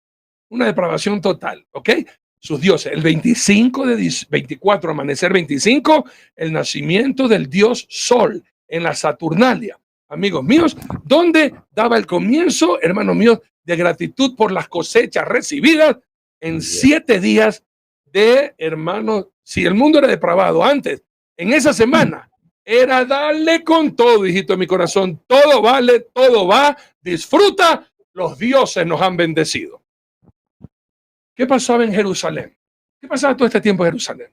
Una depravación total, ¿ok? Sus dioses, el 24, amanecer 25, el nacimiento del dios Sol en la Saturnalia, amigos míos, donde daba el comienzo, hermanos míos, de gratitud por las cosechas recibidas en 7 días de, hermanos, si el mundo era depravado antes, en esa semana, era darle con todo, hijito de mi corazón, todo vale, todo va, disfruta, los dioses nos han bendecido. ¿Qué pasaba en Jerusalén? ¿Qué pasaba todo este tiempo en Jerusalén?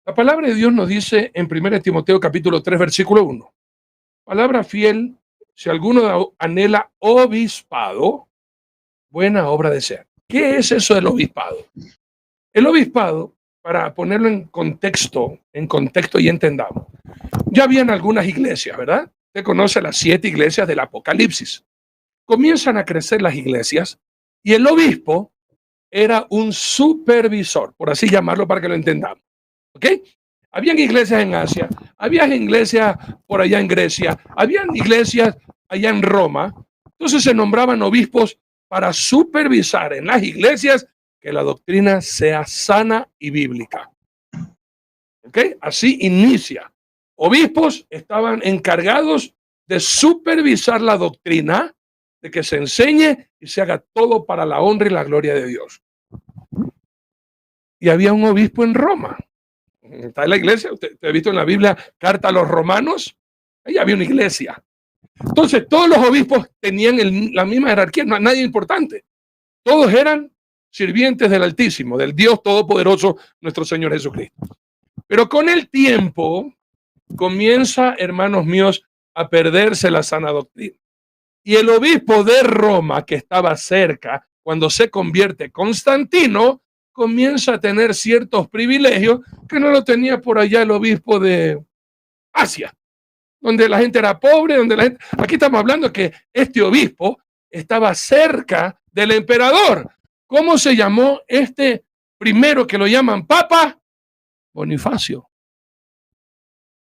La palabra de Dios nos dice en 1 Timoteo capítulo 3, versículo 1. Palabra fiel, si alguno anhela obispado, buena obra de ser. ¿Qué es eso del obispado? El obispado, para ponerlo en contexto y entendamos, ya habían algunas iglesias, ¿verdad? Usted conoce las 7 iglesias del Apocalipsis. Comienzan a crecer las iglesias y el obispo era un supervisor, por así llamarlo para que lo entendamos. ¿Ok? Habían iglesias en Asia, habían iglesias por allá en Grecia, habían iglesias allá en Roma. Entonces se nombraban obispos para supervisar en las iglesias que la doctrina sea sana y bíblica. ¿Ok? Así inicia. Obispos estaban encargados de supervisar la doctrina, de que se enseñe y se haga todo para la honra y la gloria de Dios. Y había un obispo en Roma. Está en la iglesia, usted ha visto en la Biblia, carta a los romanos, ahí había una iglesia. Entonces todos los obispos tenían la misma jerarquía, no hay nadie importante. Todos eran sirvientes del Altísimo, del Dios Todopoderoso, nuestro Señor Jesucristo. Pero con el tiempo comienza, hermanos míos, a perderse la sana doctrina. Y el obispo de Roma, que estaba cerca, cuando se convierte Constantino, comienza a tener ciertos privilegios que no lo tenía por allá el obispo de Asia, donde la gente era pobre, donde la gente... Aquí estamos hablando que este obispo estaba cerca del emperador. ¿Cómo se llamó este primero que lo llaman Papa? Bonifacio.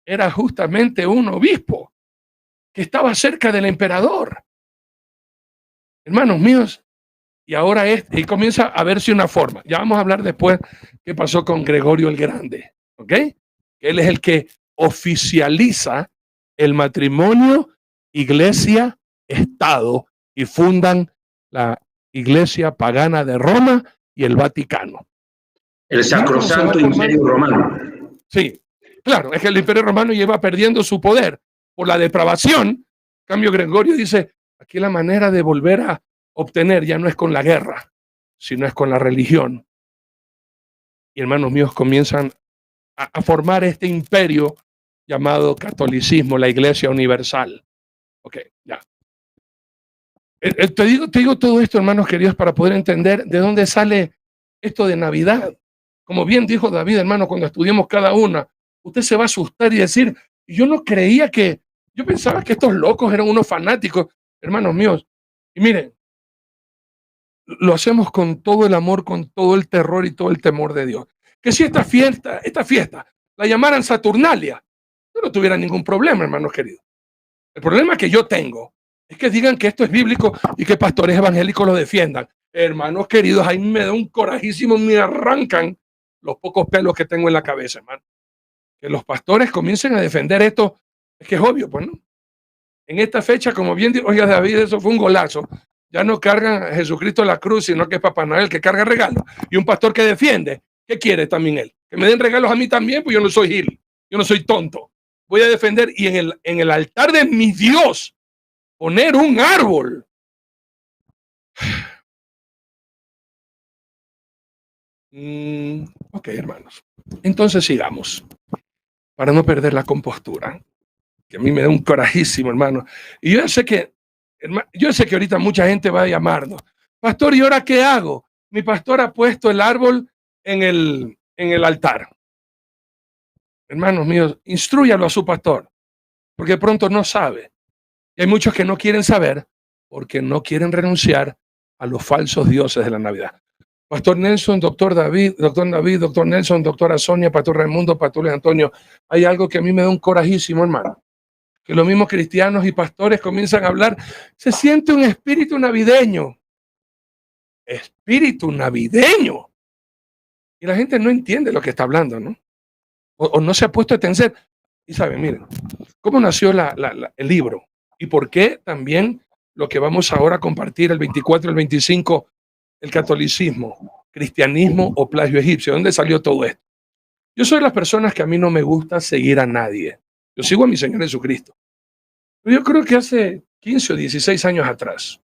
Era justamente un obispo que estaba cerca del emperador. Hermanos míos, y ahora y comienza a verse una forma. Ya vamos a hablar después qué pasó con Gregorio el Grande, ¿ok? Él es el que oficializa el matrimonio, iglesia, estado, y fundan la iglesia pagana de Roma y el Vaticano. El Sacrosanto Imperio Romano. Sí, claro, es que el Imperio Romano lleva perdiendo su poder por la depravación. En cambio, Gregorio dice, aquí la manera de volver a obtener ya no es con la guerra, sino es con la religión. Y hermanos míos, comienzan a formar este imperio llamado catolicismo, la Iglesia Universal. Ok, ya. Te digo todo esto, hermanos queridos, para poder entender de dónde sale esto de Navidad. Como bien dijo David, hermano, cuando estudiemos cada una, usted se va a asustar y decir, yo no creía que, yo pensaba que estos locos eran unos fanáticos, hermanos míos. Y miren, lo hacemos con todo el amor, con todo el terror y todo el temor de Dios. Que si esta fiesta, la llamaran Saturnalia, yo no tuviera ningún problema, hermanos queridos. El problema que yo tengo es que digan que esto es bíblico y que pastores evangélicos lo defiendan. Hermanos queridos, ahí me da un corajísimo, me arrancan los pocos pelos que tengo en la cabeza, hermano. Que los pastores comiencen a defender esto, es que es obvio, pues, ¿no? En esta fecha, como bien dijo, oiga David, eso fue un golazo. Ya no cargan a Jesucristo en la cruz, sino que es Papá Noel que carga regalos. Y un pastor que defiende, ¿qué quiere también él? Que me den regalos a mí también, pues yo no soy gil, yo no soy tonto. Voy a defender y en el altar de mi Dios poner un árbol. Ok, hermanos. Entonces sigamos, para no perder la compostura, que a mí me da un corajísimo, hermano. Y yo sé que ahorita mucha gente va a llamarnos. Pastor, ¿y ahora qué hago? Mi pastor ha puesto el árbol en el altar. Hermanos míos, instrúyalo a su pastor, porque pronto no sabe. Y hay muchos que no quieren saber porque no quieren renunciar a los falsos dioses de la Navidad. Pastor Nelson, doctor David, doctor Nelson, doctora Sonia, pastor Raimundo, pastor Luis Antonio. Hay algo que a mí me da un corajísimo, hermano. Que los mismos cristianos y pastores comienzan a hablar. Se siente un espíritu navideño. Espíritu navideño. Y la gente no entiende lo que está hablando, ¿no? O no se ha puesto a atención. Y saben, miren, ¿cómo nació el libro? Y por qué también lo que vamos ahora a compartir el 24 y el 25, el catolicismo, cristianismo o plagio egipcio. ¿Dónde salió todo esto? Yo soy de las personas que a mí no me gusta seguir a nadie. Yo sigo a mi Señor Jesucristo. Pero yo creo que hace 15 o 16 años atrás,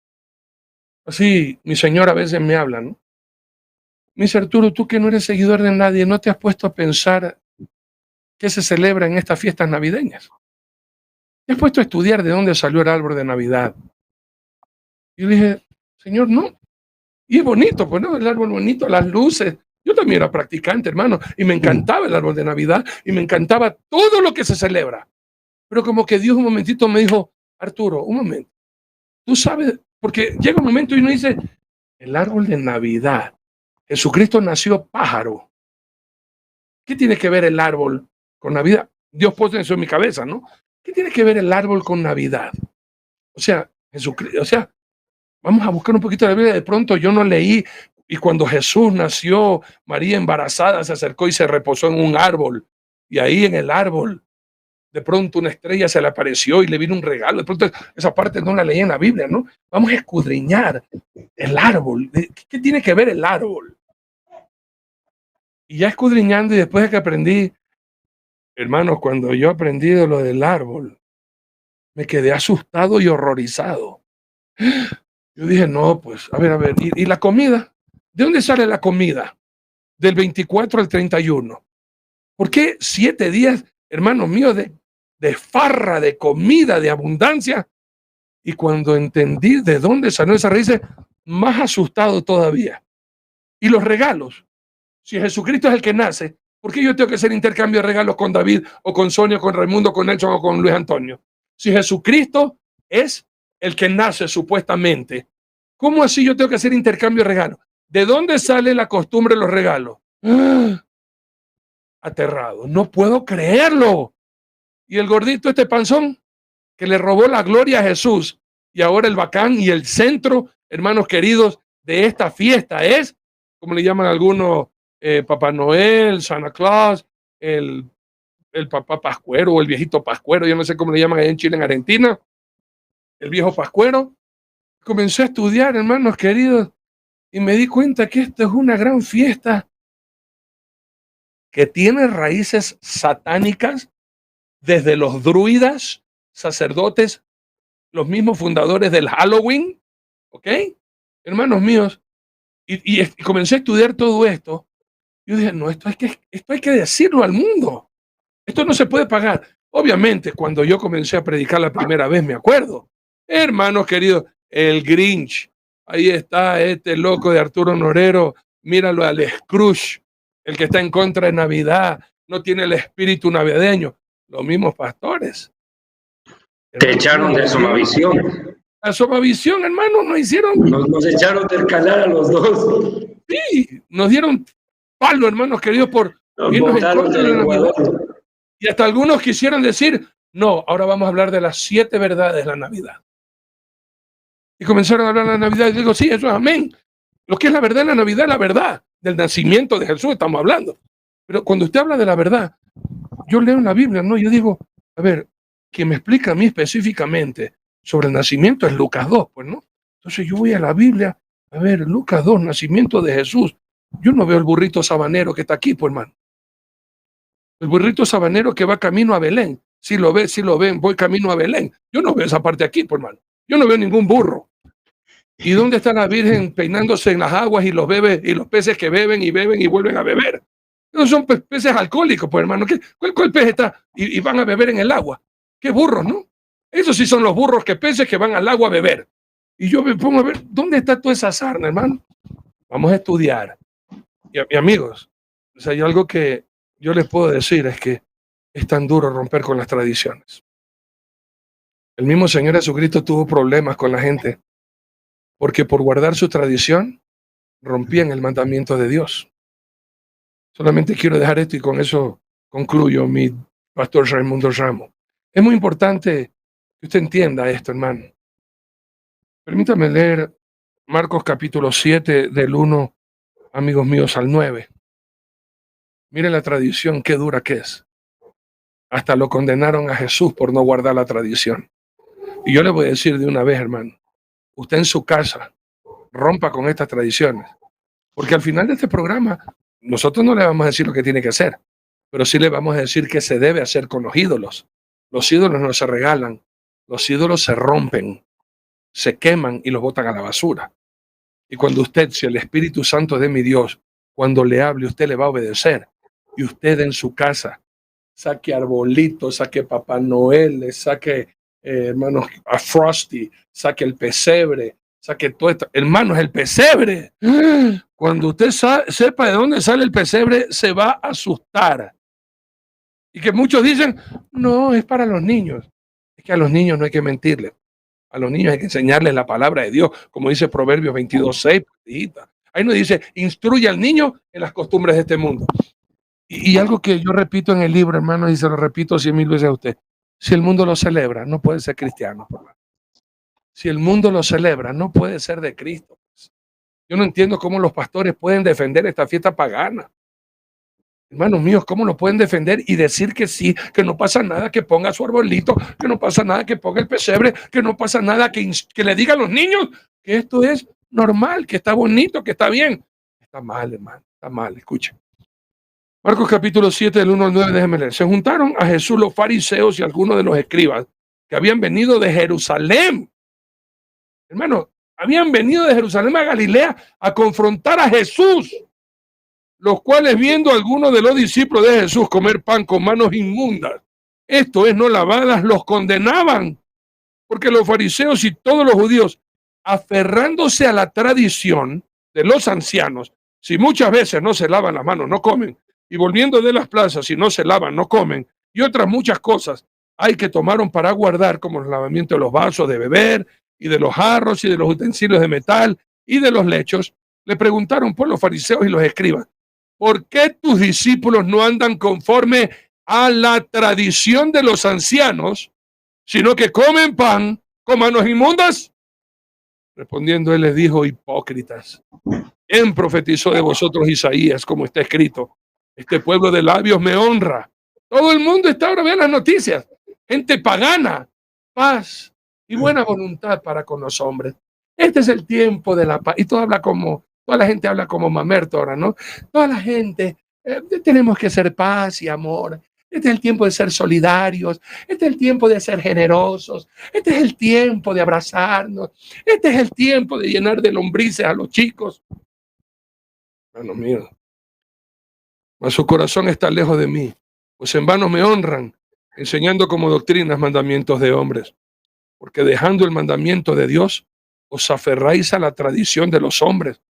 así mi Señor a veces me habla, ¿no? Me dice, Arturo, tú que no eres seguidor de nadie, ¿no te has puesto a pensar qué se celebra en estas fiestas navideñas? ¿Te has puesto a estudiar de dónde salió el árbol de Navidad? Y yo le dije, Señor, no. Y es bonito, pues no, el árbol bonito, las luces. Yo también era practicante, hermano, y me encantaba el árbol de Navidad y me encantaba todo lo que se celebra. Pero como que Dios un momentito me dijo, Arturo, un momento. Tú sabes, porque llega un momento y uno dice, el árbol de Navidad. Jesucristo nació pájaro. ¿Qué tiene que ver el árbol con Navidad? Dios puso eso en mi cabeza, ¿no? ¿Qué tiene que ver el árbol con Navidad? O sea, Jesucristo, o sea, vamos a buscar un poquito de la Biblia. De pronto yo no leí, y cuando Jesús nació, María embarazada se acercó y se reposó en un árbol. Y ahí en el árbol, de pronto una estrella se le apareció y le vino un regalo. De pronto esa parte no la leí en la Biblia, ¿no? Vamos a escudriñar el árbol. ¿Qué tiene que ver el árbol? Y ya escudriñando, y después de que aprendí, hermanos, cuando yo aprendí de lo del árbol, me quedé asustado y horrorizado. Yo dije, no, pues, a ver, ¿y la comida? ¿De dónde sale la comida? Del 24 al 31. ¿Por qué 7 días, hermanos míos, de farra, de comida, de abundancia? Y cuando entendí de dónde salió esa raíz, más asustado todavía. Y los regalos. Si Jesucristo es el que nace, ¿por qué yo tengo que hacer intercambio de regalos con David o con Sonia, con Raimundo, con Nelson o con Luis Antonio? Si Jesucristo es el que nace supuestamente, ¿cómo así yo tengo que hacer intercambio de regalos? ¿De dónde sale la costumbre de los regalos? ¡Ah! Aterrado, no puedo creerlo. Y el gordito, este panzón, que le robó la gloria a Jesús, y ahora el bacán y el centro, hermanos queridos, de esta fiesta es, como le llaman algunos, Papá Noel, Santa Claus, el papá Pascuero o el viejito Pascuero, yo no sé cómo le llaman allá en Chile, en Argentina, el viejo Pascuero. Comencé a estudiar, hermanos queridos, y me di cuenta que esto es una gran fiesta que tiene raíces satánicas desde los druidas, sacerdotes, los mismos fundadores del Halloween, ¿ok? Hermanos míos, y comencé a estudiar todo esto. Yo dije, no, esto hay que decirlo al mundo. Esto no se puede pagar. Obviamente, cuando yo comencé a predicar la primera vez, me acuerdo, hermanos queridos, el Grinch, ahí está este loco de Arturo Norero, míralo al Scrooge, el que está en contra de Navidad, no tiene el espíritu navideño. Los mismos pastores. Te echaron de Somavisión. La Somavisión, hermano, nos hicieron. Nos echaron del canal a los dos. Sí, nos dieron palo, hermanos queridos, por irnos en contra de la Navidad. Y hasta algunos quisieron decir, no, ahora vamos a hablar de las 7 verdades de la Navidad. Y comenzaron a hablar de la Navidad y digo, sí, eso es amén. Lo que es la verdad de la Navidad es la verdad. Del nacimiento de Jesús estamos hablando. Pero cuando usted habla de la verdad, yo leo en la Biblia, ¿no? Yo digo, a ver, quien me explica a mí específicamente sobre el nacimiento es Lucas 2, pues, ¿no? Entonces yo voy a la Biblia, a ver, Lucas 2, nacimiento de Jesús. Yo no veo el burrito sabanero que está aquí, pues, hermano. El burrito sabanero que va camino a Belén. Si lo ven, voy camino a Belén. Yo no veo esa parte aquí, pues, hermano. Yo no veo ningún burro. ¿Y dónde está la Virgen peinándose en las aguas y los bebés y los peces que beben y vuelven a beber? Esos son peces alcohólicos, pues, hermano. ¿Cuál pez está y van a beber en el agua? ¿Qué burros, no? Esos sí son los burros peces que van al agua a beber. Y yo me pongo a ver, ¿dónde está toda esa sarna, hermano? Vamos a estudiar. Y amigos, o sea, hay algo que yo les puedo decir, es que es tan duro romper con las tradiciones. El mismo Señor Jesucristo tuvo problemas con la gente, porque por guardar su tradición, rompían el mandamiento de Dios. Solamente quiero dejar esto y con eso concluyo, mi pastor Raimundo Ramos. Es muy importante que usted entienda esto, hermano. Permítame leer Marcos capítulo 7 del 1, amigos míos, al 9. Mire la tradición, qué dura que es. Hasta lo condenaron a Jesús por no guardar la tradición. Y yo le voy a decir de una vez, hermano, usted en su casa rompa con estas tradiciones. Porque al final de este programa, nosotros no le vamos a decir lo que tiene que hacer, pero sí le vamos a decir qué se debe hacer con los ídolos. Los ídolos no se regalan, los ídolos se rompen, se queman y los botan a la basura. Y cuando usted, si el Espíritu Santo de mi Dios, cuando le hable, usted le va a obedecer. Y usted en su casa saque arbolitos, saque Papá Noel, le saque, hermanos, a Frosty, saque el pesebre, saque todo esto. Hermanos, el pesebre. Cuando usted sepa de dónde sale el pesebre, se va a asustar. Y que muchos dicen, no, es para los niños. Es que a los niños no hay que mentirles. A los niños hay que enseñarles la palabra de Dios, como dice Proverbios 22:6. Ahí nos dice, instruye al niño en las costumbres de este mundo. Y algo que yo repito en el libro, hermano, y se lo repito 100,000 veces a usted. Si el mundo lo celebra, no puede ser cristiano. Si el mundo lo celebra, no puede ser de Cristo. Yo no entiendo cómo los pastores pueden defender esta fiesta pagana. Hermanos míos, ¿cómo lo pueden defender y decir que sí, que no pasa nada que ponga su arbolito, que no pasa nada que ponga el pesebre, que no pasa nada que le digan a los niños que esto es normal, que está bonito, que está bien? Está mal, hermano, está mal, escuchen. Marcos capítulo 7, del 1 al 9, déjenme leer. Se juntaron a Jesús los fariseos y algunos de los escribas que habían venido de Jerusalén. Hermano, habían venido de Jerusalén a Galilea a confrontar a Jesús, los cuales viendo a algunos de los discípulos de Jesús comer pan con manos inmundas, esto es, no lavadas, los condenaban, porque los fariseos y todos los judíos, aferrándose a la tradición de los ancianos, si muchas veces no se lavan las manos, no comen, y volviendo de las plazas, si no se lavan, no comen, y otras muchas cosas hay que tomaron para guardar, como el lavamiento de los vasos de beber, y de los jarros, y de los utensilios de metal, y de los lechos, le preguntaron por los fariseos y los escribas, ¿por qué tus discípulos no andan conforme a la tradición de los ancianos, sino que comen pan con manos inmundas? Respondiendo él les dijo, hipócritas, ¿quién profetizó de vosotros Isaías, como está escrito? Este pueblo de labios me honra. Todo el mundo está ahora, vean las noticias, gente pagana, paz y buena voluntad para con los hombres. Este es el tiempo de la paz. Y toda la gente habla como mamerto ahora, ¿no? Toda la gente, tenemos que ser paz y amor. Este es el tiempo de ser solidarios. Este es el tiempo de ser generosos. Este es el tiempo de abrazarnos. Este es el tiempo de llenar de lombrices a los chicos. Hermanos míos, mas su corazón está lejos de mí, pues en vano me honran, enseñando como doctrinas mandamientos de hombres. Porque dejando el mandamiento de Dios, os aferráis a la tradición de los hombres,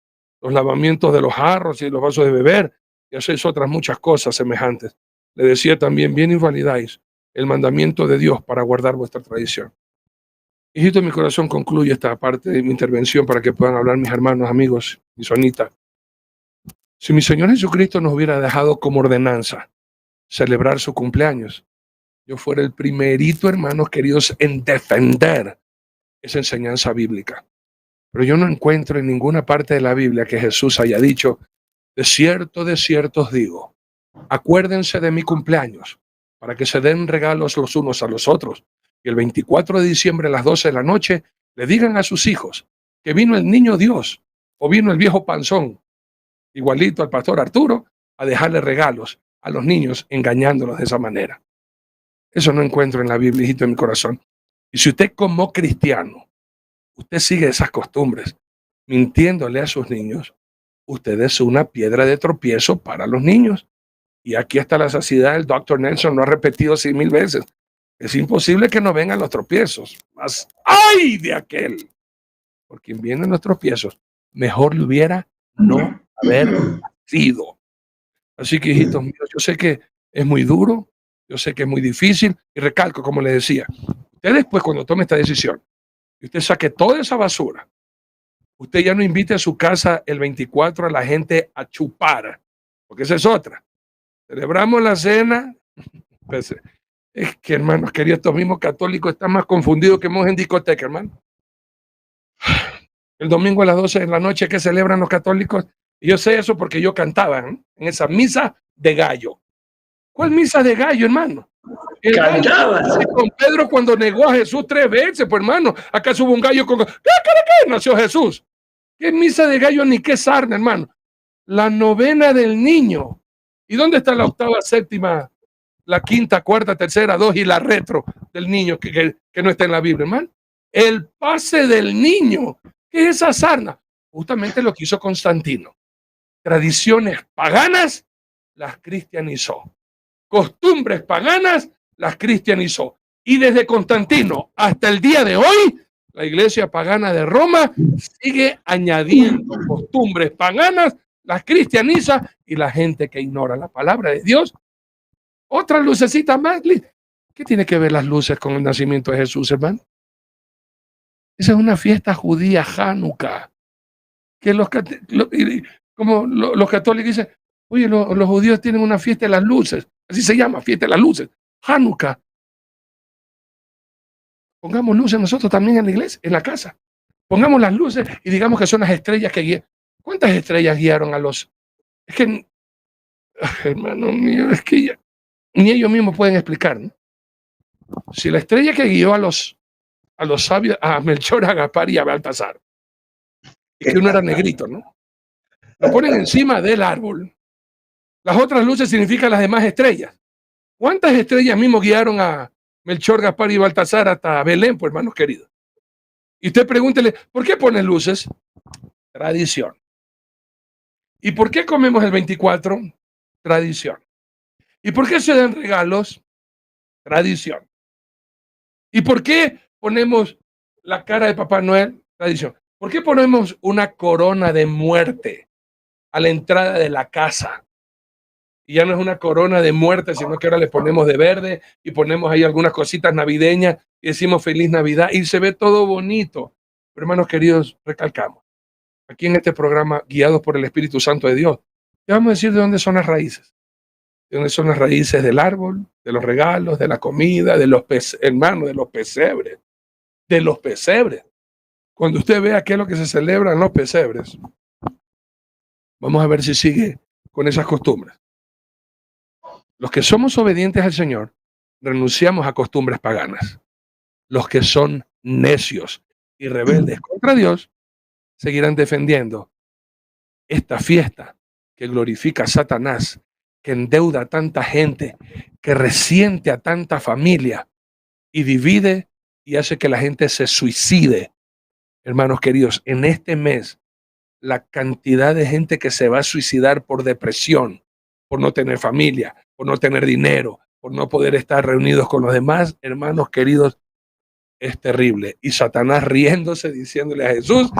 los lavamientos de los jarros y los vasos de beber, y hacéis otras muchas cosas semejantes. Le decía también, bien invalidáis el mandamiento de Dios para guardar vuestra tradición. Hijito, mi corazón concluye esta parte de mi intervención para que puedan hablar mis hermanos, amigos y Sonita. Si mi Señor Jesucristo nos hubiera dejado como ordenanza celebrar su cumpleaños, yo fuera el primerito, hermanos queridos, en defender esa enseñanza bíblica. Pero yo no encuentro en ninguna parte de la Biblia que Jesús haya dicho, de cierto os digo, acuérdense de mi cumpleaños para que se den regalos los unos a los otros. Y el 24 de diciembre a las 12 de la noche le digan a sus hijos que vino el niño Dios o vino el viejo panzón, igualito al pastor Arturo, a dejarle regalos a los niños engañándolos de esa manera. Eso no encuentro en la Biblia, hijito, en mi corazón. Y si usted como cristiano, usted sigue esas costumbres, mintiéndole a sus niños, usted es una piedra de tropiezo para los niños. Y aquí hasta la saciedad el Dr. Nelson lo ha repetido 100,000 veces. Es imposible que no vengan los tropiezos. Mas, ¡ay de aquel! Por quien vienen los tropiezos, mejor le hubiera no haber sido. Así que, hijitos míos, yo sé que es muy duro, yo sé que es muy difícil, y recalco, como les decía, usted después cuando tome esta decisión, y usted saque toda esa basura, usted ya no invite a su casa el 24 a la gente a chupar, porque esa es otra. Celebramos la cena. Pues, es que, hermanos queridos, estos mismos católicos están más confundidos que monjes en discoteca, hermano. El domingo a las 12 de la noche que celebran los católicos, y yo sé eso porque yo cantaba en esa misa de gallo. ¿Cuál misa de gallo, hermano? El gallo con Pedro cuando negó a Jesús 3 veces, pues hermano, acá hubo un gallo con... ¿Qué nació Jesús? ¿Qué misa de gallo ni qué sarna, hermano? La novena del niño. ¿Y dónde está la octava, séptima, la quinta, cuarta, tercera, 2 y la retro del niño que no está en la Biblia, hermano? El pase del niño. ¿Qué es esa sarna? Justamente lo que hizo Constantino. Tradiciones paganas las cristianizó. Costumbres paganas las cristianizó. Y desde Constantino hasta el día de hoy, la iglesia pagana de Roma sigue añadiendo costumbres paganas, las cristianiza, y la gente que ignora la palabra de Dios. Otra lucecita más. ¿Qué tiene que ver las luces con el nacimiento de Jesús, hermano? Esa es una fiesta judía, Hanukkah, que los católicos dicen, oye, los judíos tienen una fiesta de las luces, así se llama, fiesta de las luces, Hanukkah. Pongamos luces nosotros también en la iglesia, en la casa. Pongamos las luces y digamos que son las estrellas que guían. ¿Cuántas estrellas guiaron a los? Es que, hermano mío, es que ni ellos mismos pueden explicar, ¿no? Si la estrella que guió a los sabios, a Melchor, a Gaspar y a Baltasar, y que uno era negrito, ¿no? Lo ponen encima del árbol. Las otras luces significan las demás estrellas. ¿Cuántas estrellas mismo guiaron a Melchor, Gaspar y Baltasar hasta Belén, pues, hermanos queridos? Y usted pregúntele, ¿por qué ponen luces? Tradición. ¿Y por qué comemos el 24? Tradición. ¿Y por qué se dan regalos? Tradición. ¿Y por qué ponemos la cara de Papá Noel? Tradición. ¿Por qué ponemos una corona de muerte a la entrada de la casa? Y ya no es una corona de muerte, sino que ahora le ponemos de verde y ponemos ahí algunas cositas navideñas y decimos Feliz Navidad y se ve todo bonito. Pero, hermanos queridos, recalcamos, aquí en este programa, guiados por el Espíritu Santo de Dios, te vamos a decir de dónde son las raíces. De dónde son las raíces del árbol, de los regalos, de la comida, de los hermanos, de los pesebres. De los pesebres. Cuando usted vea qué es lo que se celebra en los pesebres, vamos a ver si sigue con esas costumbres. Los que somos obedientes al Señor, renunciamos a costumbres paganas. Los que son necios y rebeldes contra Dios, seguirán defendiendo esta fiesta que glorifica a Satanás, que endeuda a tanta gente, que resiente a tanta familia y divide y hace que la gente se suicide. Hermanos queridos, en este mes, la cantidad de gente que se va a suicidar por depresión, por no tener familia, por no tener dinero, por no poder estar reunidos con los demás, hermanos queridos, es terrible. Y Satanás riéndose, diciéndole a Jesús,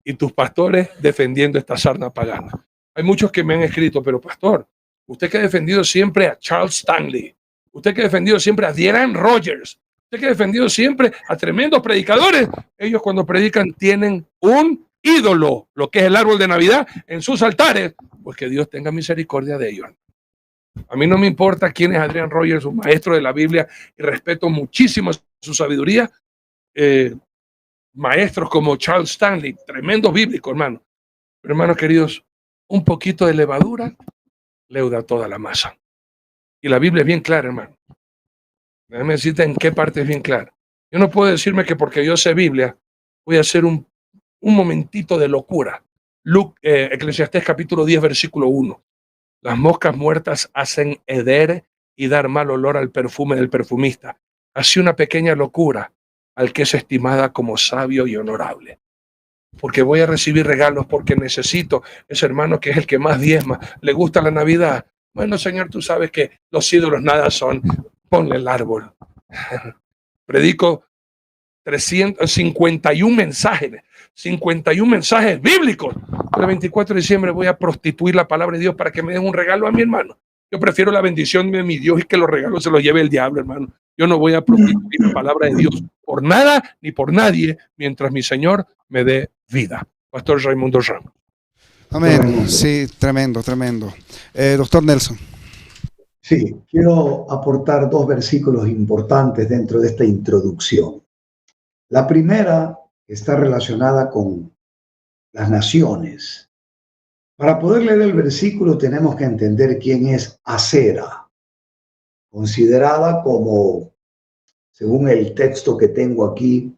y tus pastores defendiendo esta sarna pagana. Hay muchos que me han escrito, pero pastor, usted que ha defendido siempre a Charles Stanley, usted que ha defendido siempre a Adrian Rogers, usted que ha defendido siempre a tremendos predicadores, ellos cuando predican tienen un ídolo, lo que es el árbol de Navidad, en sus altares, pues que Dios tenga misericordia de ellos. A mí no me importa quién es Adrian Rogers, un maestro de la Biblia, y respeto muchísimo su sabiduría. Maestros como Charles Stanley, tremendo bíblico, hermano. Pero, hermanos queridos, un poquito de levadura leuda toda la masa. Y la Biblia es bien clara, hermano. Déjame decirte en qué parte es bien clara. Yo no puedo decirme que porque yo sé Biblia voy a hacer un momentito de locura. Eclesiastés capítulo 10, versículo 1. Las moscas muertas hacen heder y dar mal olor al perfume del perfumista. Así una pequeña locura al que es estimada como sabio y honorable. Porque voy a recibir regalos, porque necesito ese hermano que es el que más diezma, le gusta la Navidad. Bueno, Señor, tú sabes que los ídolos nada son. Ponle el árbol. Predico 351 mensajes, 51 mensajes bíblicos. El 24 de diciembre voy a prostituir la palabra de Dios para que me den un regalo a mi hermano. Yo prefiero la bendición de mi Dios y que los regalos se los lleve el diablo, hermano. Yo no voy a prostituir la palabra de Dios por nada ni por nadie mientras mi Señor me dé vida. Pastor Raimundo Ramos. Amén. Sí, tremendo, tremendo. Doctor Nelson. Sí, quiero aportar dos versículos importantes dentro de esta introducción. La primera está relacionada con las naciones. Para poder leer el versículo tenemos que entender quién es Asera, considerada como, según el texto que tengo aquí,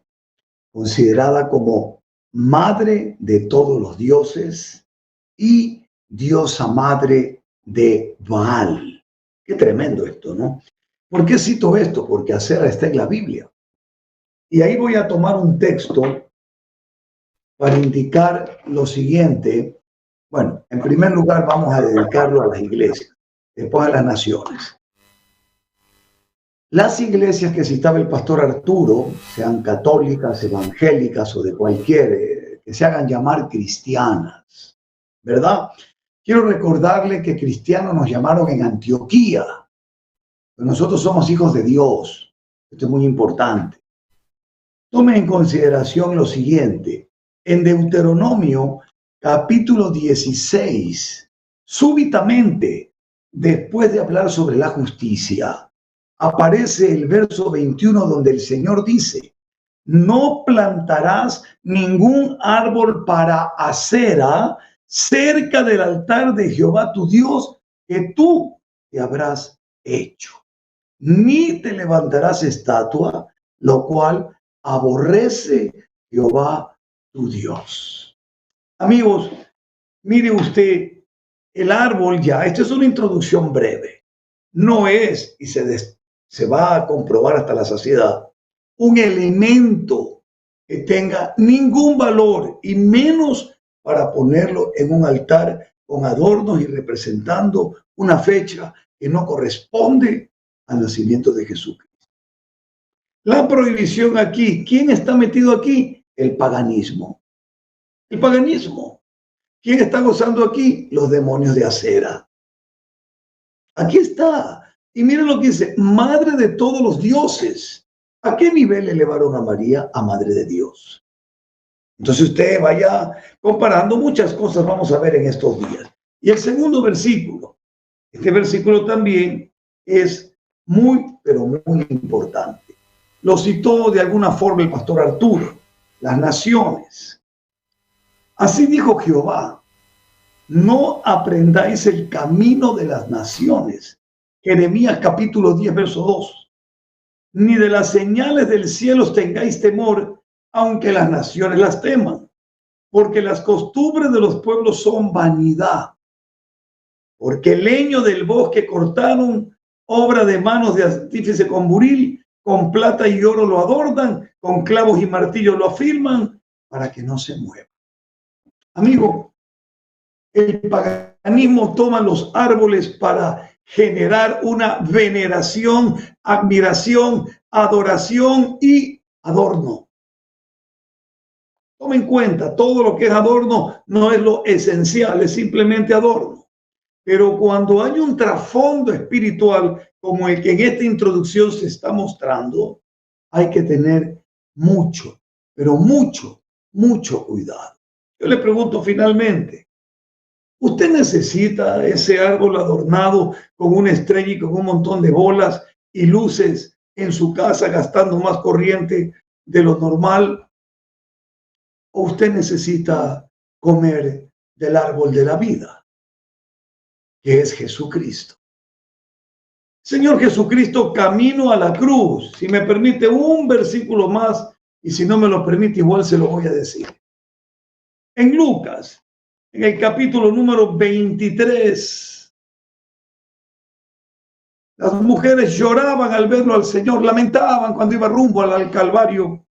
considerada como madre de todos los dioses y diosa madre de Baal. Qué tremendo esto, ¿no? ¿Por qué cito esto? Porque Asera está en la Biblia. Y ahí voy a tomar un texto para indicar lo siguiente. Bueno, en primer lugar vamos a dedicarlo a las iglesias, después a las naciones. Las iglesias que citaba el pastor Arturo, sean católicas, evangélicas o de cualquier, que se hagan llamar cristianas, ¿verdad? Quiero recordarle que cristianos nos llamaron en Antioquía. Nosotros somos hijos de Dios. Esto es muy importante. Tome en consideración lo siguiente. En Deuteronomio, capítulo 16, súbitamente, después de hablar sobre la justicia, aparece el verso 21 donde el Señor dice: no plantarás ningún árbol para Asera cerca del altar de Jehová tu Dios que tú te habrás hecho, ni te levantarás estatua, lo cual aborrece Jehová tu Dios. Amigos, mire usted, el árbol ya, esta es una introducción breve, no es, y se va a comprobar hasta la saciedad, un elemento que tenga ningún valor y menos para ponerlo en un altar con adornos y representando una fecha que no corresponde al nacimiento de Jesucristo. La prohibición aquí, ¿quién está metido aquí? El paganismo. El paganismo. ¿Quién está gozando aquí? Los demonios de Asera. Aquí está. Y miren lo que dice, madre de todos los dioses. ¿A qué nivel elevaron a María? A madre de Dios. Entonces usted vaya comparando muchas cosas, vamos a ver en estos días. Y el segundo versículo, este versículo también es muy, pero muy importante. Lo citó de alguna forma el pastor Arturo, las naciones. Así dijo Jehová, no aprendáis el camino de las naciones. Jeremías capítulo 10, verso 2. Ni de las señales del cielo tengáis temor, aunque las naciones las teman, porque las costumbres de los pueblos son vanidad. Porque el leño del bosque cortaron, obra de manos de artífice con buril, con plata y oro lo adornan, con clavos y martillos lo afirman, para que no se mueva. Amigo, el paganismo toma los árboles para generar una veneración, admiración, adoración y adorno. Toma en cuenta, todo lo que es adorno no es lo esencial, es simplemente adorno. Pero cuando hay un trasfondo espiritual como el que en esta introducción se está mostrando, hay que tener mucho, pero mucho, mucho cuidado. Yo le pregunto finalmente, ¿usted necesita ese árbol adornado con una estrella y con un montón de bolas y luces en su casa gastando más corriente de lo normal? ¿O usted necesita comer del árbol de la vida, que es Jesucristo? Señor Jesucristo, camino a la cruz. Si me permite un versículo más, y si no me lo permite, igual se lo voy a decir. En Lucas, en el capítulo número 23, las mujeres lloraban al verlo al Señor, lamentaban cuando iba rumbo al Calvario.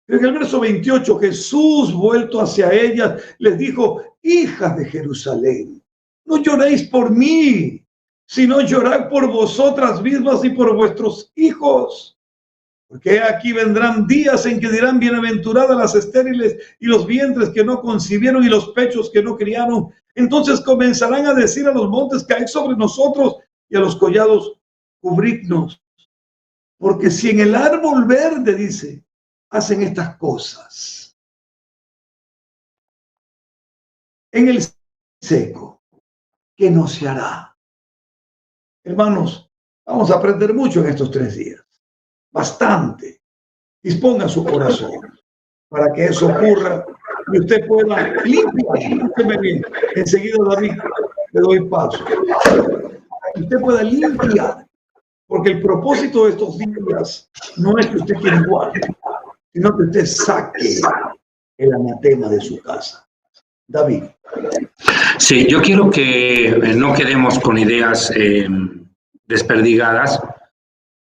Pero en el verso 28, Jesús, vuelto hacia ellas, les dijo: hijas de Jerusalén, no lloréis por mí, sino llorad por vosotras mismas y por vuestros hijos. Porque aquí vendrán días en que dirán: bienaventuradas las estériles y los vientres que no concibieron y los pechos que no criaron. Entonces comenzarán a decir a los montes: caed sobre nosotros, y a los collados: cubridnos. Porque si en el árbol verde, dice, hacen estas cosas, en el seco, ¿qué no se hará? Hermanos, vamos a aprender mucho en estos 3 días. Bastante. Disponga su corazón para que eso ocurra y usted pueda limpiar. Escúcheme bien. Enseguida, David, le doy paso. Usted pueda limpiar, porque el propósito de estos días no es que usted quede igual, sino que usted saque el anatema de su casa. David. Sí, yo quiero que no quedemos con ideas desperdigadas.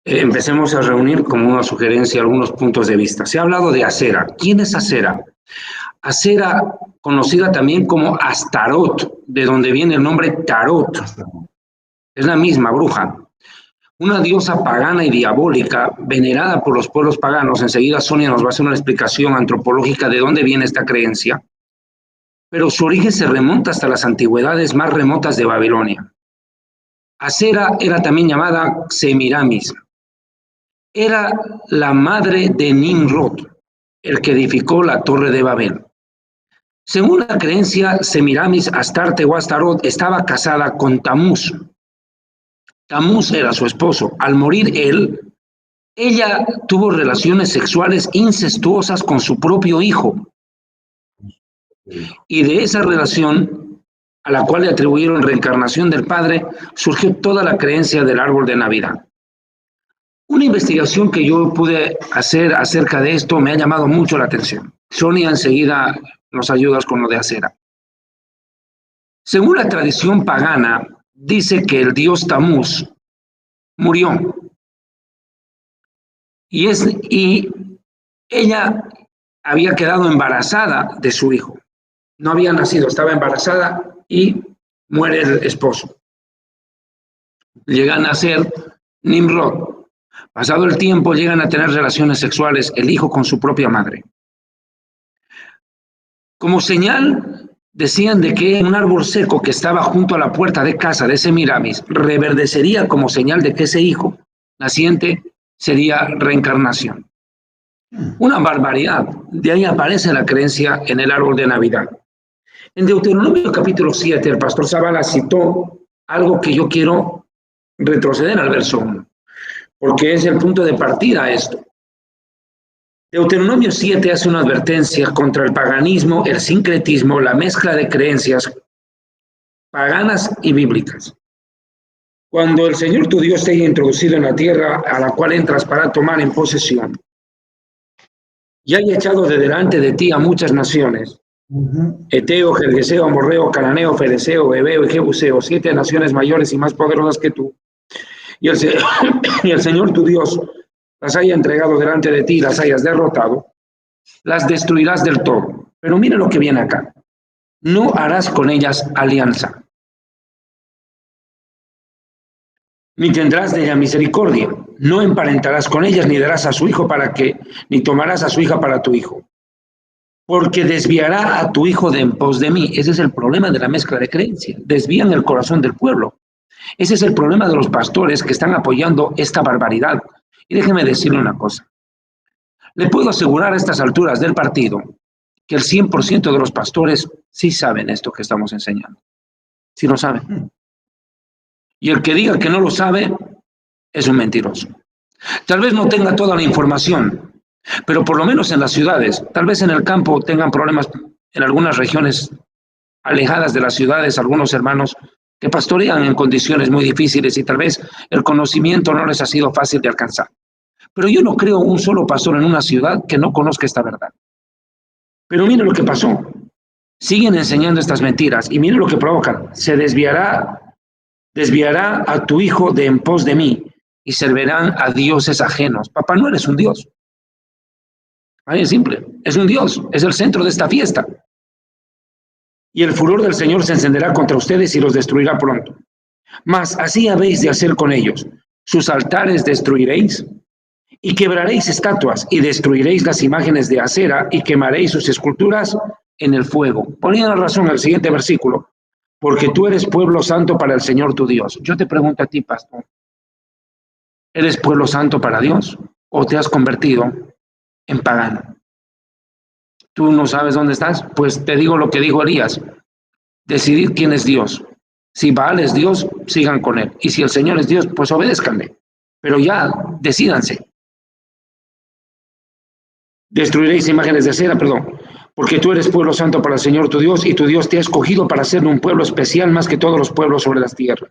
Empecemos a reunir como una sugerencia algunos puntos de vista. Se ha hablado de Asera. ¿Quién es Asera? Asera, conocida también como Astarot, de donde viene el nombre Tarot. Es la misma bruja. Una diosa pagana y diabólica, venerada por los pueblos paganos. Enseguida Sonia nos va a hacer una explicación antropológica de dónde viene esta creencia. Pero su origen se remonta hasta las antigüedades más remotas de Babilonia. Asera era también llamada Semiramis. Era la madre de Nimrod, el que edificó la Torre de Babel. Según la creencia, Semiramis, Astarte o Astarot estaba casada con Tamuz. Tamuz era su esposo. Al morir él, ella tuvo relaciones sexuales incestuosas con su propio hijo. Y de esa relación, a la cual le atribuyeron reencarnación del padre, surgió toda la creencia del árbol de Navidad. Una investigación que yo pude hacer acerca de esto me ha llamado mucho la atención. Sonia enseguida nos ayudas con lo de Asera. Según la tradición pagana, dice que el dios Tamuz murió. Y ella había quedado embarazada de su hijo. No había nacido, estaba embarazada y muere el esposo. Llega a nacer Nimrod. Pasado el tiempo, llegan a tener relaciones sexuales el hijo con su propia madre. Como señal, decían de que un árbol seco que estaba junto a la puerta de casa de Semiramis reverdecería como señal de que ese hijo naciente sería reencarnación. Una barbaridad. De ahí aparece la creencia en el árbol de Navidad. En Deuteronomio capítulo 7, el pastor Zavala citó algo que yo quiero retroceder al verso 1, porque es el punto de partida a esto. Deuteronomio 7 hace una advertencia contra el paganismo, el sincretismo, la mezcla de creencias paganas y bíblicas. Cuando el Señor tu Dios te haya introducido en la tierra a la cual entras para tomar en posesión, y haya echado de delante de ti a muchas naciones, Eteo, Gergeseo, Amorreo, Cananeo, Fereceo, Heveo y Jebuseo, 7 naciones mayores y más poderosas que tú, y el Señor tu Dios las haya entregado delante de ti y las hayas derrotado, las destruirás del todo. Pero mira lo que viene acá. No harás con ellas alianza, ni tendrás de ella misericordia. No emparentarás con ellas, ni darás a su hijo ni tomarás a su hija para tu hijo, porque desviará a tu hijo de en pos de mí. Ese es el problema de la mezcla de creencias. Desvían el corazón del pueblo. Ese es el problema de los pastores que están apoyando esta barbaridad. Y déjeme decirle una cosa. Le puedo asegurar a estas alturas del partido que el 100% de los pastores sí saben esto que estamos enseñando. Sí lo saben. Y el que diga que no lo sabe es un mentiroso. Tal vez no tenga toda la información, pero por lo menos en las ciudades, tal vez en el campo tengan problemas en algunas regiones alejadas de las ciudades, algunos hermanos que pastorean en condiciones muy difíciles y tal vez el conocimiento no les ha sido fácil de alcanzar. Pero yo no creo un solo pastor en una ciudad que no conozca esta verdad. Pero mire lo que pasó. Siguen enseñando estas mentiras y mire lo que provocan. Se desviará a tu hijo de en pos de mí y servirán a dioses ajenos. Papá Noel es un dios. Ahí es simple. Es un dios. Es el centro de esta fiesta. Y el furor del Señor se encenderá contra ustedes y los destruirá pronto. Mas así habéis de hacer con ellos. Sus altares destruiréis y quebraréis estatuas y destruiréis las imágenes de acera y quemaréis sus esculturas en el fuego. Ponía la razón el siguiente versículo. Porque tú eres pueblo santo para el Señor tu Dios. Yo te pregunto a ti, pastor. ¿Eres pueblo santo para Dios o te has convertido en pagano? ¿Tú no sabes dónde estás? Pues te digo lo que dijo Elías. decidir quién es Dios. Si Baal es Dios, sigan con él. Y si el Señor es Dios, pues obedézcanle. Pero ya, decídanse. Destruiréis imágenes de acera, perdón, porque tú eres pueblo santo para el Señor tu Dios, y tu Dios te ha escogido para ser un pueblo especial más que todos los pueblos sobre las tierras.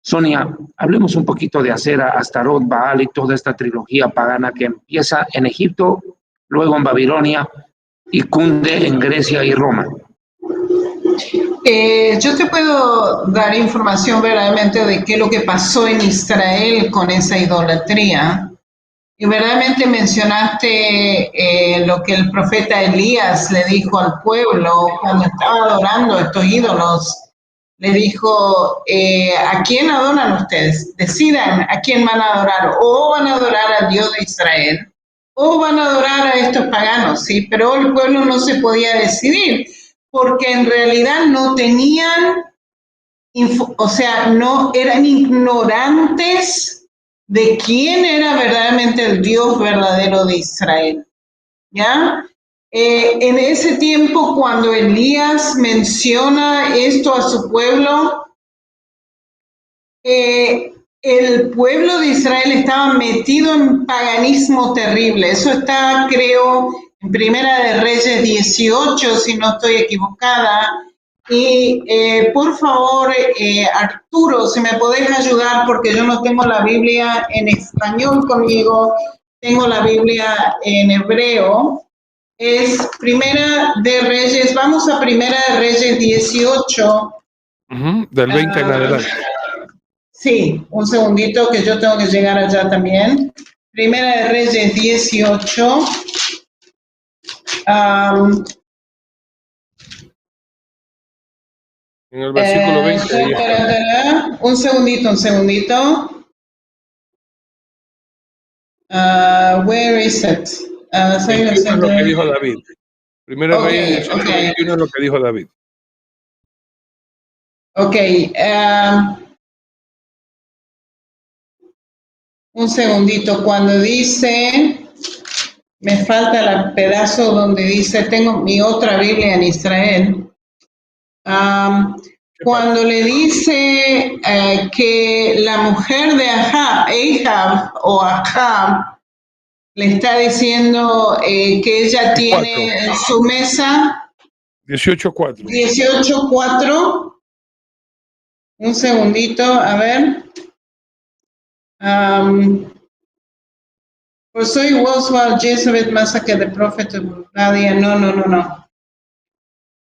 Sonia, hablemos un poquito de Acera, Astarot, Baal y toda esta trilogía pagana que empieza en Egipto, luego en Babilonia y cunde en Grecia y Roma. Yo te puedo dar información verdaderamente de qué es lo que pasó en Israel con esa idolatría. Y verdaderamente mencionaste lo que el profeta Elías le dijo al pueblo cuando estaba adorando a estos ídolos. Le dijo, ¿a quién adoran ustedes? Decidan a quién van a adorar. O van a adorar al Dios de Israel, o van a adorar a estos paganos, ¿sí? Pero el pueblo no se podía decidir, porque en realidad no tenían, o sea, no eran ignorantes de quién era verdaderamente el Dios verdadero de Israel, ¿ya? En ese tiempo, cuando Elías menciona esto a su pueblo, el pueblo de Israel estaba metido en paganismo terrible. Eso está, creo, en Primera de Reyes 18, si no estoy equivocada. Y por favor, Arturo, si me podés ayudar, porque yo no tengo la Biblia en español conmigo, tengo la Biblia en hebreo. Es Primera de Reyes, vamos a Primera de Reyes 18. Del 20 en adelante. Sí, un segundito que yo tengo que llegar allá también. Primera de Reyes 18. En el versículo 20. Un segundito. Where is it? 21 es lo que dijo David. Primera Reyes 18, 21 es lo que dijo David. Ok. Un segundito. Cuando dice, me falta el pedazo donde dice, tengo mi otra Biblia en Israel. Cuando le dice que la mujer de Ahab le está diciendo que ella tiene en su mesa 18:4. 18:4. Un segundito, a ver. For so it was while Jezebel massacred the prophet of Nadia. No.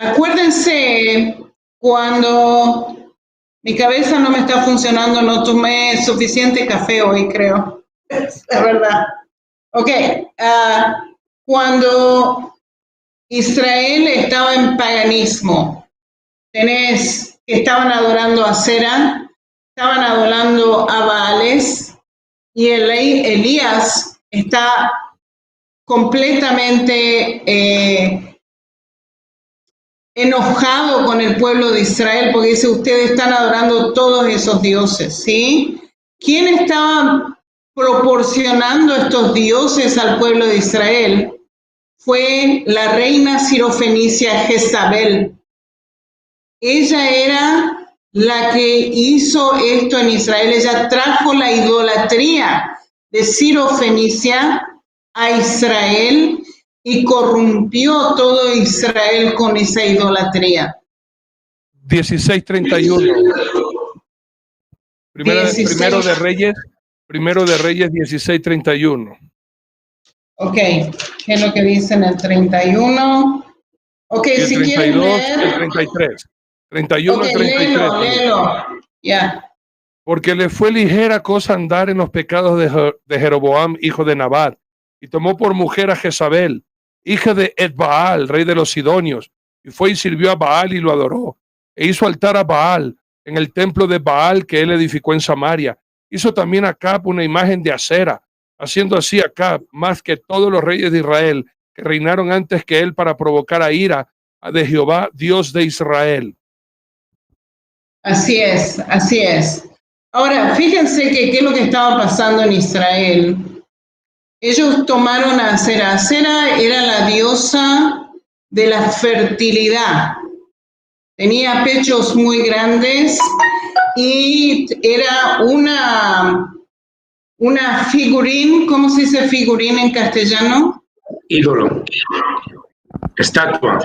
Acuérdense, cuando mi cabeza no me está funcionando, no tomé suficiente café hoy, creo. Es la verdad. Ok, cuando Israel estaba en paganismo, estaban adorando a Acera, estaban adorando a Baales, y Elías está completamente enojado con el pueblo de Israel porque dice, ustedes están adorando todos esos dioses, ¿sí? ¿Quién estaba proporcionando estos dioses al pueblo de Israel? Fue la reina sirofenicia Jezabel. Ella era la que hizo esto en Israel. Ella trajo la idolatría de Sirofenicia a Israel y corrompió todo Israel con esa idolatría. 16:31. Primero de Reyes 16:31. Ok, ¿qué es lo que dice en el 31? Ok, el si 32, quieren leer. el 33. 31 al 33. Léelo. Ya. Porque le fue ligera cosa andar en los pecados de Jeroboam, hijo de Nabat, y tomó por mujer a Jezabel, hija de Edbaal, rey de los Sidonios, y fue y sirvió a Baal y lo adoró, e hizo altar a Baal en el templo de Baal que él edificó en Samaria. Hizo también a Acab una imagen de Acera, haciendo así Acab más que todos los reyes de Israel que reinaron antes que él para provocar a ira de Jehová, Dios de Israel. Así es. Ahora, fíjense que qué es lo que estaba pasando en Israel. Ellos tomaron a Acera. Acera era la diosa de la fertilidad. tenía pechos muy grandes y era una figurín, ¿cómo se dice figurín en castellano? Ídolo. Estatua.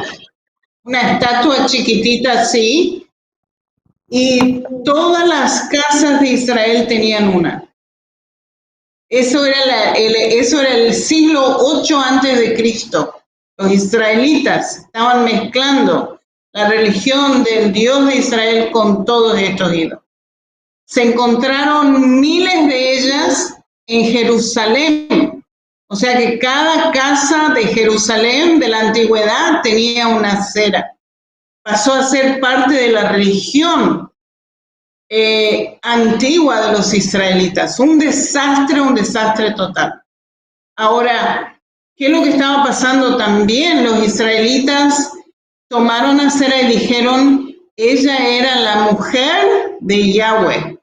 Una estatua chiquitita así, y todas las casas de Israel tenían una. Eso era el siglo 8 antes de Cristo. Los israelitas estaban mezclando la religión del Dios de Israel con todos estos ídolos. Se encontraron miles de ellas en Jerusalén. O sea que cada casa de Jerusalén de la antigüedad tenía una cera. Pasó a ser parte de la religión antigua de los israelitas. Un desastre total. Ahora, ¿qué es lo que estaba pasando también? Los israelitas tomaron a Sera y dijeron, ella era la mujer de Yahweh.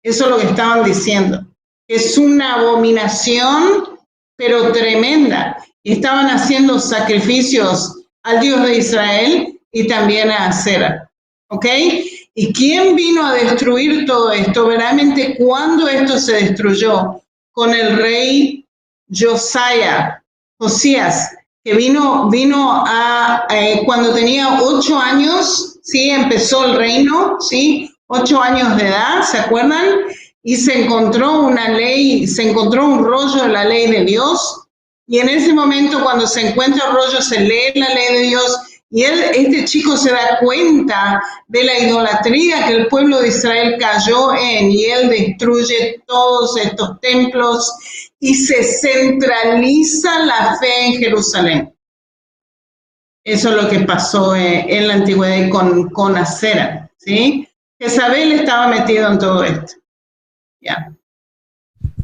Eso es lo que estaban diciendo. Es una abominación, pero tremenda. Y estaban haciendo sacrificios al Dios de Israel y también a Sera. ¿Ok? ¿Y quién vino a destruir todo esto? Verdaderamente, ¿cuándo esto se destruyó? Con el rey Josías, que vino cuando tenía 8 años, ¿sí? Empezó el reino, ¿sí? 8 años de edad, ¿se acuerdan? Y se encontró una ley, se encontró un rollo de la ley de Dios, y en ese momento cuando se encuentra el rollo se lee la ley de Dios, y este chico se da cuenta de la idolatría que el pueblo de Israel cayó en, y él destruye todos estos templos y se centraliza la fe en Jerusalén. Eso es lo que pasó en la antigüedad con Asera, ¿sí? Jezabel estaba metido en todo esto. Ya.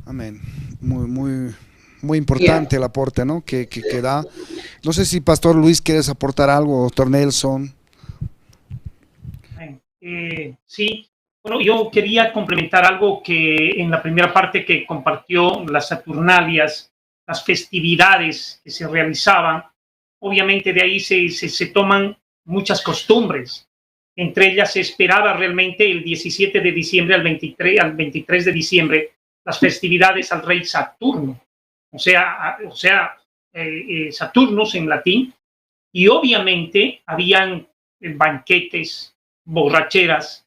Amén. Muy importante el aporte, ¿no? Que da. No sé si Pastor Luis quieres aportar algo, Doctor Nelson. Sí, bueno, yo quería complementar algo que en la primera parte que compartió, las Saturnalias, las festividades que se realizaban, obviamente de ahí se toman muchas costumbres. Entre ellas se esperaba realmente el 17 de diciembre al 23 de diciembre las festividades al rey Saturno, o sea Saturnus en latín, y obviamente habían banquetes, borracheras,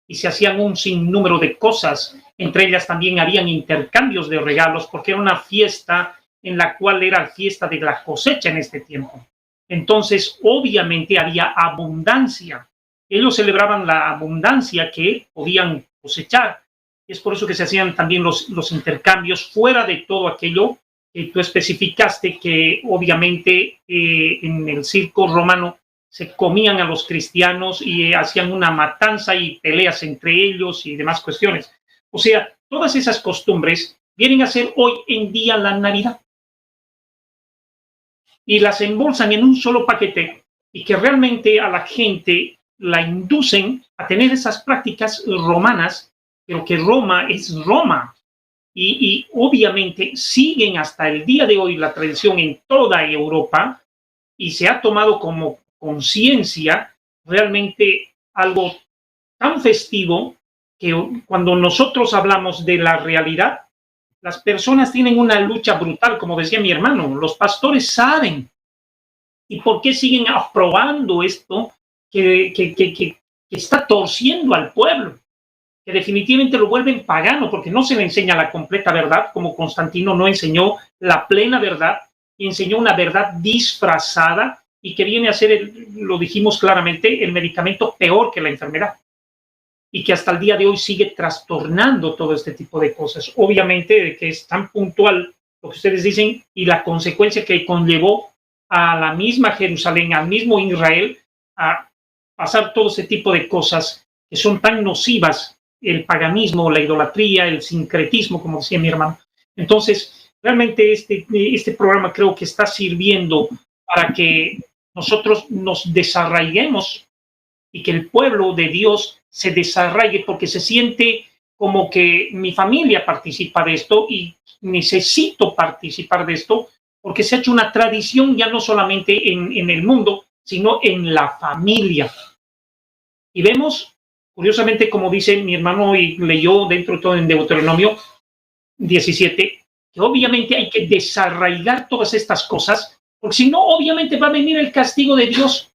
y se hacían un sinnúmero de cosas. Entre ellas también habían intercambios de regalos, porque era una fiesta en la cual era la fiesta de la cosecha en este tiempo. Entonces, obviamente había abundancia. Ellos celebraban la abundancia que podían cosechar. Es por eso que se hacían también los intercambios fuera de todo aquello que tú especificaste, que obviamente en el circo romano se comían a los cristianos y hacían una matanza y peleas entre ellos y demás cuestiones. O sea, todas esas costumbres vienen a ser hoy en día la Navidad. Y las embolsan en un solo paquete y que realmente a la gente la inducen a tener esas prácticas romanas, pero que Roma es Roma. Y obviamente siguen hasta el día de hoy la tradición en toda Europa y se ha tomado como conciencia realmente algo tan festivo que cuando nosotros hablamos de la realidad, las personas tienen una lucha brutal, como decía mi hermano, los pastores saben. ¿Y por qué siguen aprobando esto que está torciendo al pueblo? Que definitivamente lo vuelven pagano, porque no se le enseña la completa verdad, como Constantino no enseñó la plena verdad, y enseñó una verdad disfrazada, y que viene a ser, lo dijimos claramente, el medicamento peor que la enfermedad, y que hasta el día de hoy sigue trastornando todo este tipo de cosas. Obviamente, de que es tan puntual lo que ustedes dicen, y la consecuencia que conllevó a la misma Jerusalén, al mismo Israel, a pasar todo ese tipo de cosas que son tan nocivas, el paganismo, la idolatría, el sincretismo, como decía mi hermano. Entonces, realmente este programa creo que está sirviendo para que nosotros nos desarraiguemos y que el pueblo de Dios se desarraigue, porque se siente como que mi familia participa de esto y necesito participar de esto, porque se ha hecho una tradición ya no solamente en el mundo, sino en la familia. Y vemos, curiosamente, como dice mi hermano y leyó dentro de todo en Deuteronomio 17, que obviamente hay que desarraigar todas estas cosas, porque si no, obviamente va a venir el castigo de Dios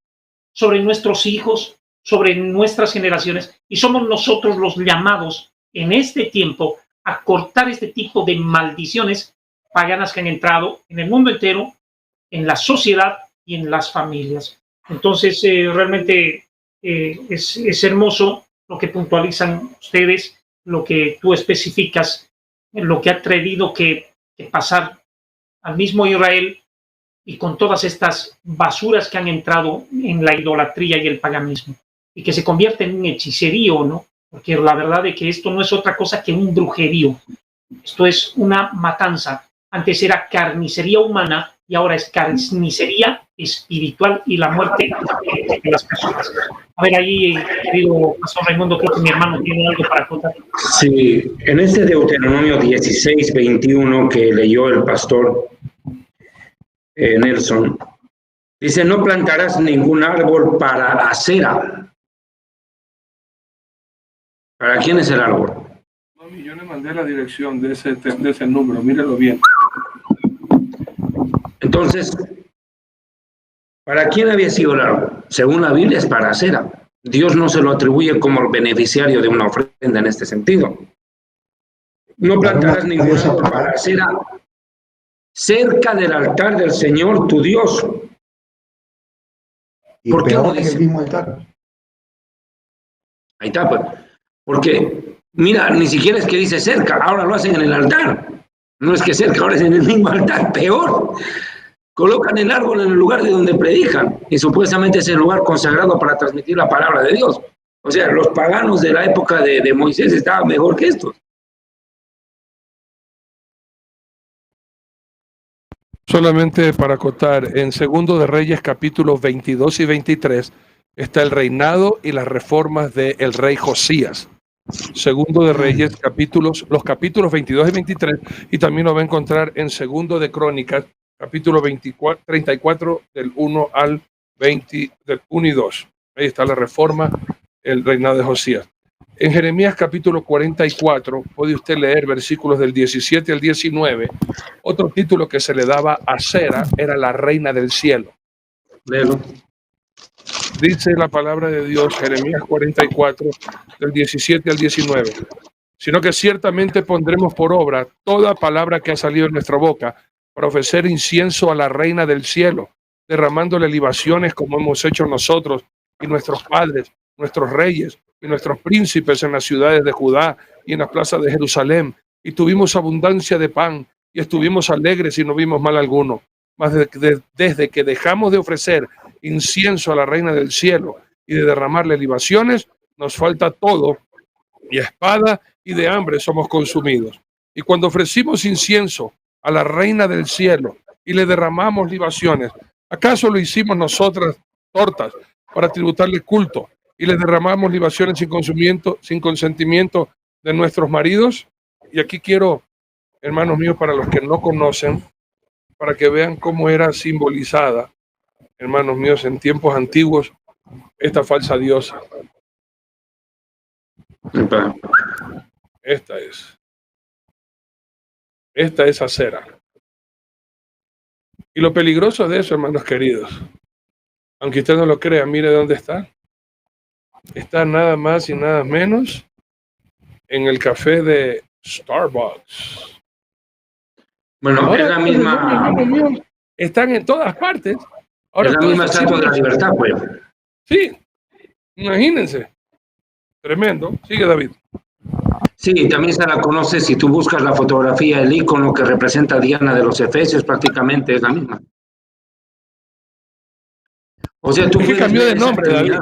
sobre nuestros hijos, sobre nuestras generaciones, y somos nosotros los llamados en este tiempo a cortar este tipo de maldiciones paganas que han entrado en el mundo entero, en la sociedad y en las familias. Entonces, realmente es hermoso lo que puntualizan ustedes, lo que tú especificas, lo que ha tenido que pasar al mismo Israel y con todas estas basuras que han entrado en la idolatría y el paganismo, y que se convierte en un hechicerío, ¿no? Porque la verdad es que esto no es otra cosa que un brujerío. Esto es una matanza. Antes era carnicería humana y ahora es carnicería espiritual y la muerte de las personas. A ver, ahí, querido Pastor Raimundo, creo que mi hermano tiene algo para contar. Sí, en este Deuteronomio 16, 21 que leyó el pastor Nelson, dice, no plantarás ningún árbol para acera. ¿Para quién es el árbol? Mami, yo le mandé la dirección de ese número, míralo bien. Entonces, ¿para quién había sido el árbol? Según la Biblia es para acera. Dios no se lo atribuye como beneficiario de una ofrenda en este sentido. No plantarás ningún árbol para acera cerca del altar del Señor tu Dios. ¿Por qué no dice? El mismo altar. Ahí está, pues. Porque, mira, ni siquiera es que dice cerca, ahora lo hacen en el altar. No es que cerca, ahora es en el mismo altar, peor. Colocan el árbol en el lugar de donde predican y supuestamente es el lugar consagrado para transmitir la palabra de Dios. O sea, los paganos de la época de Moisés estaban mejor que estos. Solamente para acotar, en Segundo de Reyes capítulos 22 y 23 está el reinado y las reformas del rey Josías. Segundo de Reyes, los capítulos 22 y 23, y también lo va a encontrar en Segundo de Crónicas, capítulo 34, del 1 al 20, del 1 y 2. Ahí está la reforma, el reinado de Josías. En Jeremías capítulo 44, puede usted leer versículos del 17 al 19. Otro título que se le daba a Sera era la reina del cielo. Léelo. Dice la palabra de Dios, Jeremías 44, del 17 al 19. Sino que ciertamente pondremos por obra toda palabra que ha salido en nuestra boca para ofrecer incienso a la reina del cielo, derramándole libaciones como hemos hecho nosotros y nuestros padres, nuestros reyes y nuestros príncipes en las ciudades de Judá y en las plazas de Jerusalén. Y tuvimos abundancia de pan y estuvimos alegres y no vimos mal alguno. Mas desde que dejamos de ofrecer incienso a la reina del cielo y de derramarle libaciones, nos falta todo, y a espada y de hambre somos consumidos. Y cuando ofrecimos incienso a la reina del cielo y le derramamos libaciones, ¿acaso lo hicimos nosotras tortas para tributarle culto y le derramamos libaciones sin consentimiento de nuestros maridos? Y aquí quiero, hermanos míos, para los que no conocen, para que vean cómo era simbolizada, hermanos míos, en tiempos antiguos, esta falsa diosa. Esta es Acera. Y lo peligroso de eso, hermanos queridos, aunque usted no lo crea, mire dónde está. Está nada más y nada menos en el café de Starbucks. Bueno, ahora, es la misma. Están en todas partes. Ahora, es la misma estatua de la libertad, pues. Sí, imagínense. Tremendo. Sigue, David. Sí, también se la conoce si tú buscas la fotografía, el icono que representa a Diana de los Efesios, prácticamente es la misma. O sea, tú es que cambió de nombre, David.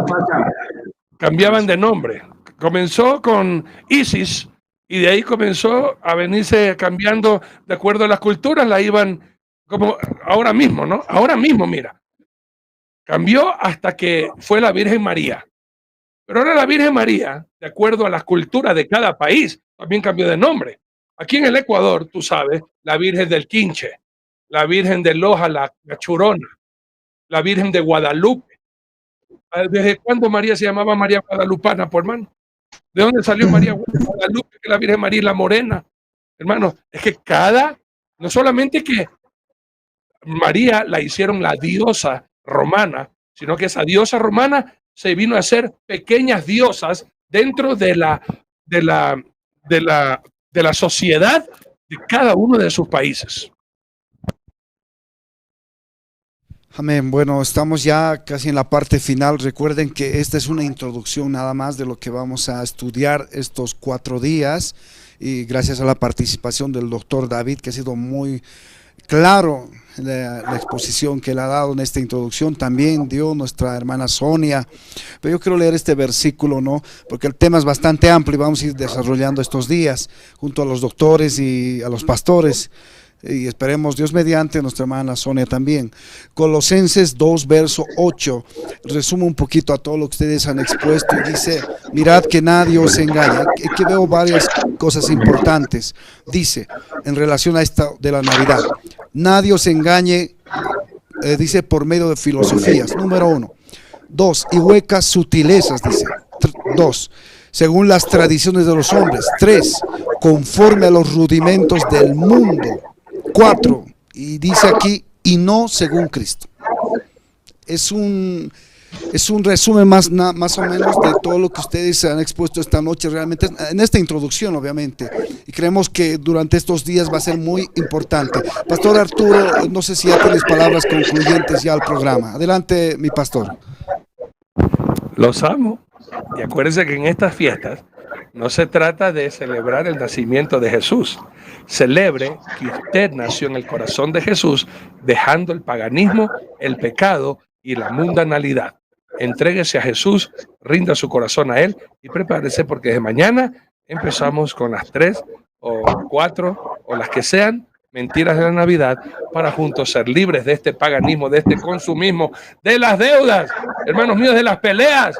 Cambiaban de nombre. Comenzó con Isis y de ahí comenzó a venirse cambiando de acuerdo a las culturas, la iban como ahora mismo, ¿no? Ahora mismo, mira. Cambió hasta que fue la Virgen María. Pero ahora la Virgen María, de acuerdo a las culturas de cada país, también cambió de nombre. Aquí en el Ecuador, tú sabes, la Virgen del Quinche, la Virgen de Loja, la Churona, la Virgen de Guadalupe. ¿Desde cuándo María se llamaba María Guadalupana, por hermano? ¿De dónde salió María Guadalupe, que la Virgen María la Morena? Hermano, es que no solamente que María la hicieron la diosa romana, sino que esa diosa romana se vino a hacer pequeñas diosas dentro de la sociedad de cada uno de sus países. Amén. Bueno, estamos ya casi en la parte final. Recuerden que esta es una introducción nada más de lo que vamos a estudiar estos 4 días, y gracias a la participación del doctor David, que ha sido muy claro la exposición que él ha dado en esta introducción. También dio nuestra hermana Sonia, pero yo quiero leer este versículo, ¿no? Porque el tema es bastante amplio y vamos a ir desarrollando estos días junto a los doctores y a los pastores, y esperemos Dios mediante nuestra hermana Sonia también. Colosenses 2 verso 8 resume un poquito a todo lo que ustedes han expuesto y dice: mirad que nadie os engañe. Aquí veo varias cosas importantes. Dice en relación a esta de la Navidad: nadie os engañe, dice, por medio de filosofías, número 1. 2, y huecas sutilezas, dice. 2, según las tradiciones de los hombres. 3, conforme a los rudimentos del mundo. 4, y dice aquí, y no según Cristo. Es un resumen más o menos de todo lo que ustedes han expuesto esta noche, realmente en esta introducción, obviamente, y creemos que durante estos días va a ser muy importante. Pastor Arturo, no sé si ya tienes palabras concluyentes ya al programa. Adelante, mi pastor. Los amo. Y acuérdense que en estas fiestas no se trata de celebrar el nacimiento de Jesús. Celebre que usted nació en el corazón de Jesús, dejando el paganismo, el pecado y la mundanalidad. Entréguese a Jesús, rinda su corazón a Él y prepárese, porque desde mañana empezamos con las 3 o 4 o las que sean mentiras de la Navidad, para juntos ser libres de este paganismo, de este consumismo, de las deudas, hermanos míos, de las peleas.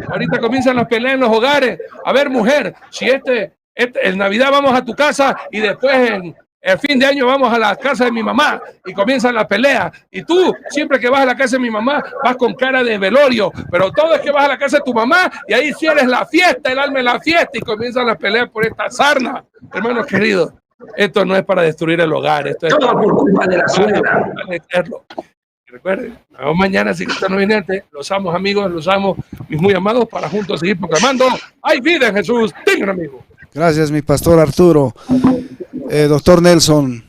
Ahorita comienzan las peleas en los hogares. A ver, mujer, si en Navidad vamos a tu casa y después en el fin de año vamos a la casa de mi mamá, y comienzan las peleas, y tú siempre que vas a la casa de mi mamá vas con cara de velorio, pero todo es que vas a la casa de tu mamá y ahí sí eres la fiesta, el alma es la fiesta, y comienzan las peleas por esta sarna. Hermanos queridos, esto no es para destruir el hogar, esto es todo por culpa de la suegra. Recuerden, nos vemos mañana, si Cristo no viene antes. Los amo, amigos, los amo, mis muy amados, para juntos seguir proclamando: hay vida en Jesús. Tengan, amigos. Gracias, mi pastor Arturo. Doctor Nelson,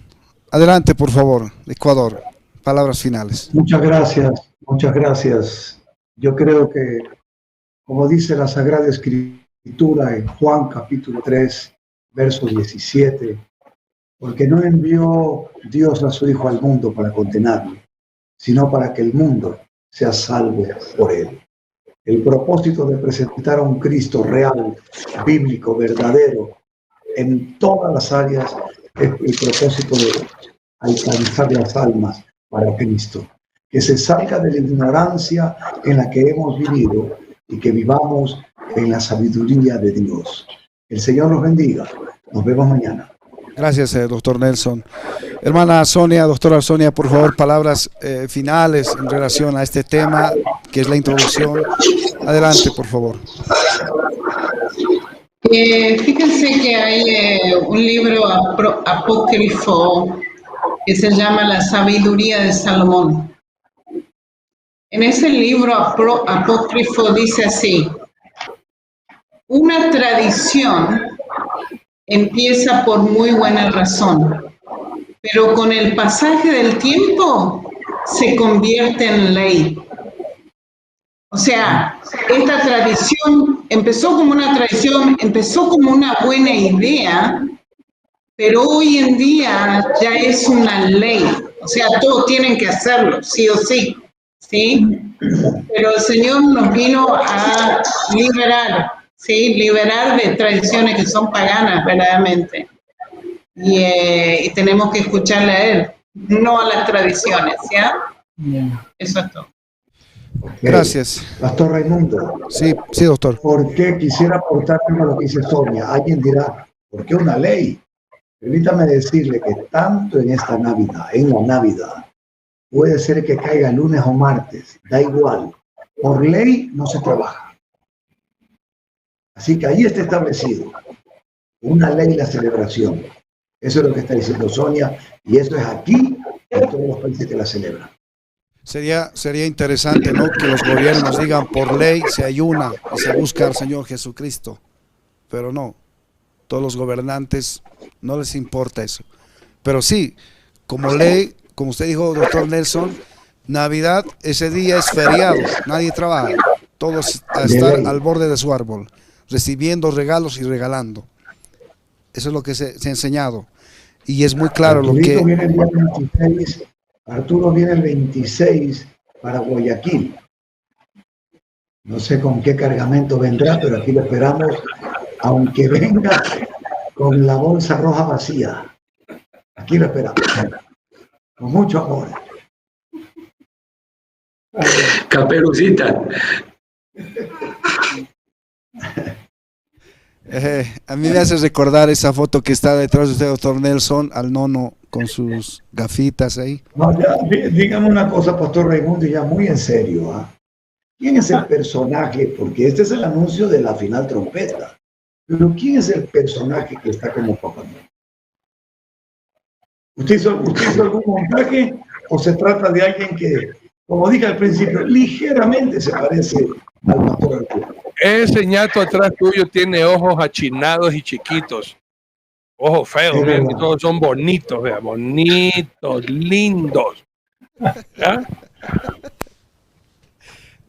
adelante, por favor, Ecuador. Palabras finales. Muchas gracias, muchas gracias. Yo creo que, como dice la Sagrada Escritura en Juan capítulo 3, verso 17, porque no envió Dios a su Hijo al mundo para condenarlo, sino para que el mundo sea salvo por él. El propósito de presentar a un Cristo real, bíblico, verdadero, en todas las áreas, es el propósito de alcanzar las almas para Cristo. Que se salga de la ignorancia en la que hemos vivido y que vivamos en la sabiduría de Dios. El Señor los bendiga. Nos vemos mañana. Gracias, doctor Nelson. Hermana Sonia, doctora Sonia, por favor, palabras finales en relación a este tema, que es la introducción. Adelante, por favor. Fíjense que hay un libro apócrifo que se llama La Sabiduría de Salomón. En ese libro apócrifo dice así: una tradición empieza por muy buena razón, pero con el pasaje del tiempo se convierte en ley. O sea, esta tradición empezó como una tradición, empezó como una buena idea, pero hoy en día ya es una ley. O sea, todos tienen que hacerlo, sí o sí, ¿sí? Pero el Señor nos vino a liberar, ¿sí? Liberar de tradiciones que son paganas, verdaderamente. Y tenemos que escucharle a Él, no a las tradiciones, ¿ya? Eso es todo. Gracias. Pastor Raimundo. Sí, doctor. ¿Por qué quisiera aportar a lo que dice Sonia? Alguien dirá, ¿por qué una ley? Permítame decirle que tanto en esta Navidad, en la Navidad, puede ser que caiga lunes o martes, da igual. por ley no se trabaja. Así que ahí está establecido una ley de la celebración. Eso es lo que está diciendo Sonia, y eso es aquí en todos los países que la celebran. Sería interesante, ¿no?, que los gobiernos digan por ley se ayuna y se busca al Señor Jesucristo, pero no, todos los gobernantes no les importa eso. Pero sí, como ley, como usted dijo, doctor Nelson, Navidad, ese día es feriado, nadie trabaja, todos a estar al borde de su árbol, recibiendo regalos y regalando. Eso es lo que se ha enseñado. Y es muy claro lo que... Viene el día 26, Arturo viene el 26 para Guayaquil. No sé con qué cargamento vendrá, pero aquí lo esperamos, aunque venga con la bolsa roja vacía. Aquí lo esperamos, con mucho amor. Caperucita. A mí me hace recordar esa foto que está detrás de usted, doctor Nelson, al nono con sus gafitas ahí. No, ya, dígame una cosa, Pastor Raimundo, ya muy en serio. ¿Ah? ¿Quién es el personaje? Porque este es el anuncio de la final trompeta. Pero ¿quién es el personaje que está como Papá Noel? ¿Usted hizo algún montaje o se trata de alguien que, como dije al principio, ligeramente se parece al Pastor Arturo? Ese ñato atrás tuyo tiene ojos achinados y chiquitos. Ojos feos, vean, y todos son bonitos, vean, bonitos, lindos. ¿Ah?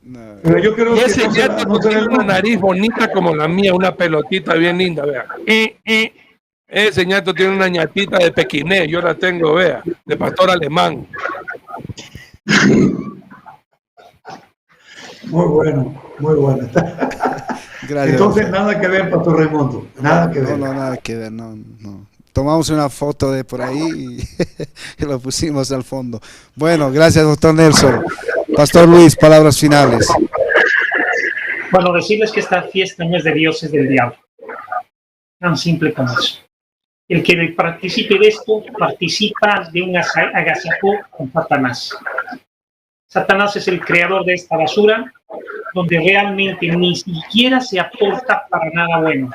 No. Pero yo creo Y que ese ñato no tiene una nariz bonita como la mía, una pelotita bien linda, vean. Ese ñato tiene una ñatita de pequinés, yo la tengo, vea, de pastor alemán. Muy bueno, muy bueno. Gracias. Entonces nada que ver, Pastor Raimundo, nada que ver. No, nada que ver, no. Tomamos una foto de por ahí y lo pusimos al fondo. Bueno, gracias, doctor Nelson. Pastor Luis, palabras finales. Bueno, decirles que esta fiesta no es de Dios, es del diablo. Tan simple como eso. El que participe de esto, participa de un agasajo con Satanás. Satanás es el creador de esta basura, donde realmente ni siquiera se aporta para nada bueno.